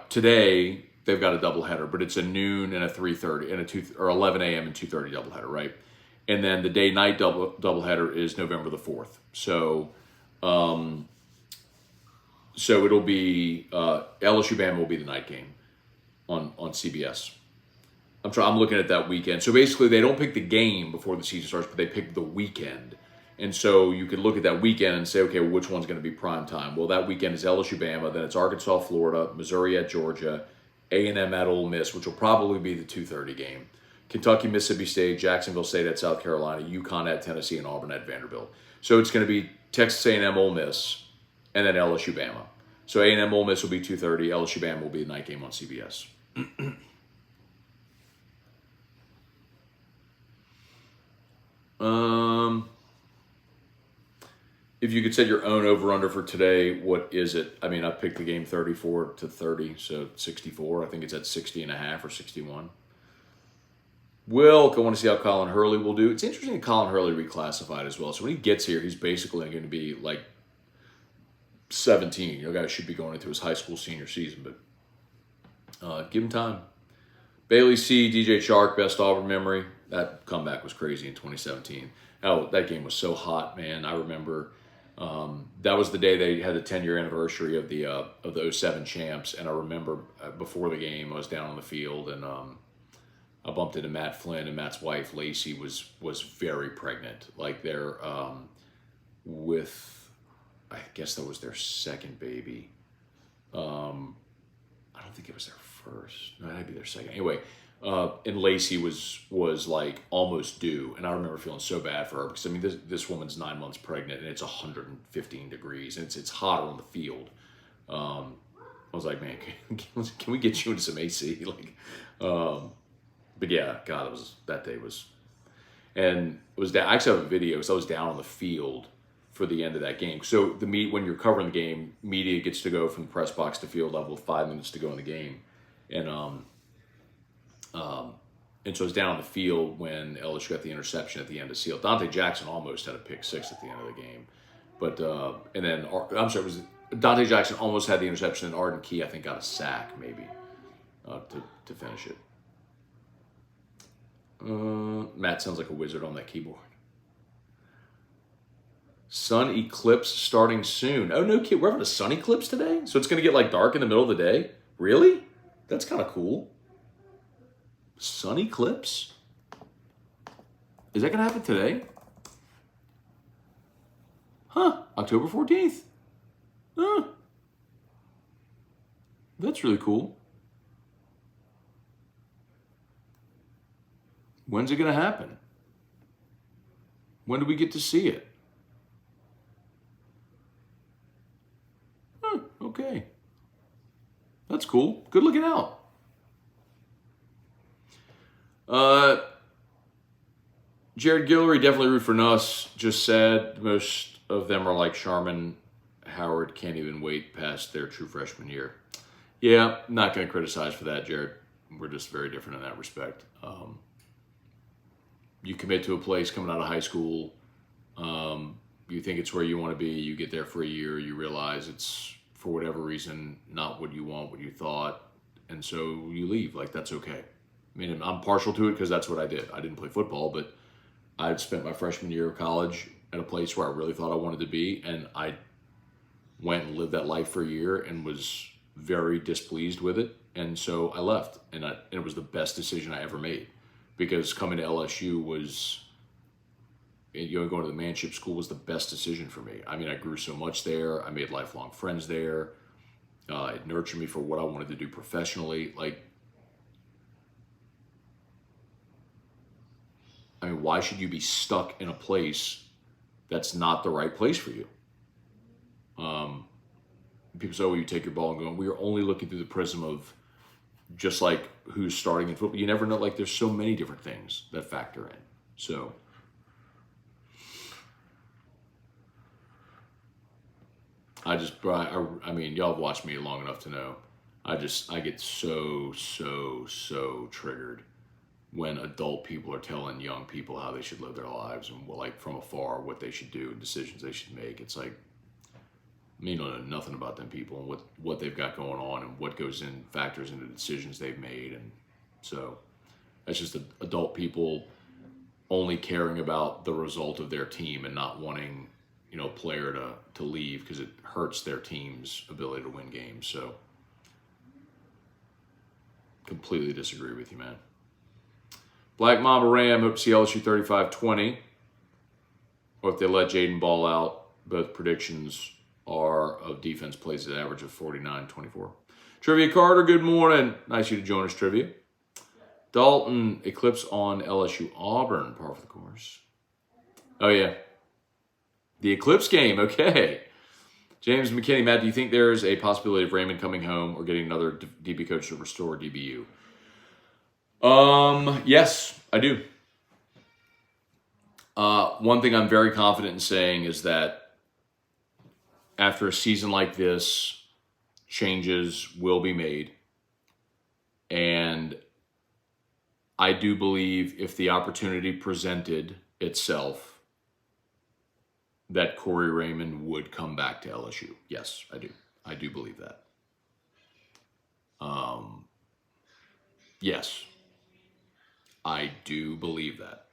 today they've got a doubleheader, but it's a noon and a 3:30 and a 2 or 11 a.m. and 2:30 doubleheader, right? And then the day-night doubleheader is November the 4th. So, so it'll be LSU Bama will be the night game on CBS. I'm looking at that weekend. So basically, they don't pick the game before the season starts, but they pick the weekend. And so you could look at that weekend and say, okay, well, which one's going to be prime time? Well, that weekend is LSU Bama, then it's Arkansas, Florida, Missouri at Georgia, A&M at Ole Miss, which will probably be the 2:30 game. Kentucky, Mississippi State, Jacksonville State at South Carolina, UConn at Tennessee, and Auburn at Vanderbilt. So it's going to be Texas A&M, Ole Miss, and then LSU Bama. So A&M, Ole Miss will be 2:30. LSU Bama will be the night game on CBS. If you could set your own over-under for today, what is it? I mean, I picked the game 34-30, so 64. I think it's at 60.5 or 61. Wilk, I want to see how Colin Hurley will do. It's interesting that Colin Hurley reclassified as well. So when he gets here, he's basically going to be like 17. You know, guy should be going into his high school senior season, but give him time. Bailey C, DJ Chark, best Auburn memory. That comeback was crazy in 2017. Oh, that game was so hot, man. I remember That was the day they had the 10-year anniversary of the '07 champs, and I remember before the game, I was down on the field, and I bumped into Matt Flynn, and Matt's wife Lacey was very pregnant. Like they're with, I guess that was their second baby. I don't think it was their first. No, that'd be their second. Anyway, and Lacey was like almost due, and I remember feeling so bad for her because I mean this woman's 9 months pregnant, and it's 115 degrees, and it's hotter on the field. I was like, man, can we get you into some AC? Like, but yeah, God, that day was, and it was down. I actually have a video because I was down on the field for the end of that game. So when you're covering the game, media gets to go from the press box to field level with 5 minutes to go in the game, and so I was down on the field when LSU got the interception at the end to seal. Dante Jackson almost had a pick six at the end of the game, but and then I'm sorry, it was Dante Jackson almost had the interception, and Arden Key I think got a sack maybe to finish it. Matt sounds like a wizard on that keyboard. Sun eclipse starting soon. Oh no, kid, we're having a sun eclipse today, so it's gonna get like dark in the middle of the day. Really? That's kind of cool. Sun eclipse? Is that gonna happen today? Huh? October 14th. Huh? That's really cool. When's it gonna happen? When do we get to see it? Huh, okay. That's cool. Good looking out. Jared Guillory, definitely root for Nuss. Just sad. Most of them are like Sharman. Howard can't even wait past their true freshman year. Yeah, not going to criticize for that, Jared. We're just very different in that respect. You commit to a place coming out of high school. You think it's where you want to be. You get there for a year. You realize it's, for whatever reason, not what you want, what you thought. And so you leave. Like, that's okay. I mean, I'm partial to it because that's what I did. I didn't play football, but I'd spent my freshman year of college at a place where I really thought I wanted to be, and I went and lived that life for a year and was very displeased with it, and so I left, and it was the best decision I ever made, because coming to LSU was, going to the manship school was the best decision for me. I mean, I grew so much there. I made lifelong friends there. It nurtured me for what I wanted to do professionally. Like, I mean, why should you be stuck in a place that's not the right place for you? People say, oh, you take your ball and go, we are only looking through the prism of just like who's starting in football. You never know. Like, there's so many different things that factor in. So, I mean, y'all have watched me long enough to know. I get so triggered when adult people are telling young people how they should live their lives and, like, from afar what they should do and decisions they should make. It's like, I mean, you don't know nothing about them people and what they've got going on and what factors into the decisions they've made. And so that's just adult people only caring about the result of their team and not wanting, a player to leave because it hurts their team's ability to win games. So completely disagree with you, man. Black Mamba Ram, hope to see LSU 35-20. Or if they let Jayden ball out, both predictions are of defense plays at an average of 49-24. Trivia Carter, good morning. Nice of you to join us, Trivia. Dalton, eclipse on LSU Auburn, par for the course. Oh, yeah. The eclipse game, okay. James McKinney, Matt, do you think there's a possibility of Raymond coming home or getting another DB coach to restore DBU? Yes, I do. One thing I'm very confident in saying is that after a season like this, changes will be made. And I do believe if the opportunity presented itself, that Corey Raymond would come back to LSU. Yes, I do. I do believe that. Yes, I do believe that.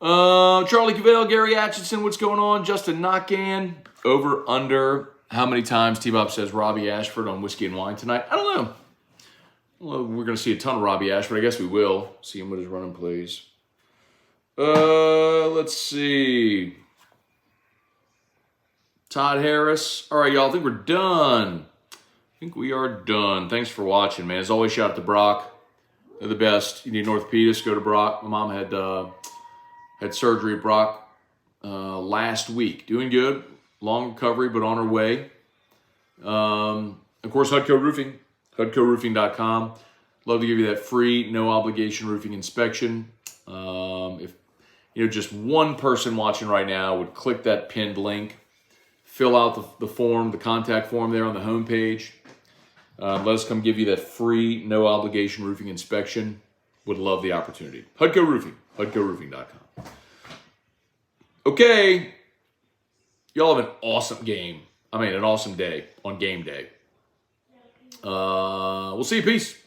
Charlie Cavell, Gary Atchison, what's going on? Justin Knockan, over, under. How many times T-Bob says Robbie Ashford on Whiskey and Wine tonight? I don't know. Well, we're going to see a ton of Robbie Ashford. I guess we will. See him with his running plays. Let's see. Todd Harris. All right, y'all. I think we're done. I think we are done. Thanks for watching, man. As always, shout out to Brock. They're the best. You need an orthopedist, go to Brock. My mom had surgery at Brock last week. Doing good. Long recovery, but on her way. Of course, Hudco Roofing. HudcoRoofing.com. Love to give you that free, no obligation roofing inspection. If just one person watching right now would click that pinned link, fill out the form, the contact form there on the homepage. Let us come give you that free, no obligation roofing inspection. Would love the opportunity. Hudco Roofing. HudcoRoofing.com. Okay. Y'all have an awesome game. An awesome day on game day. We'll see you. Peace.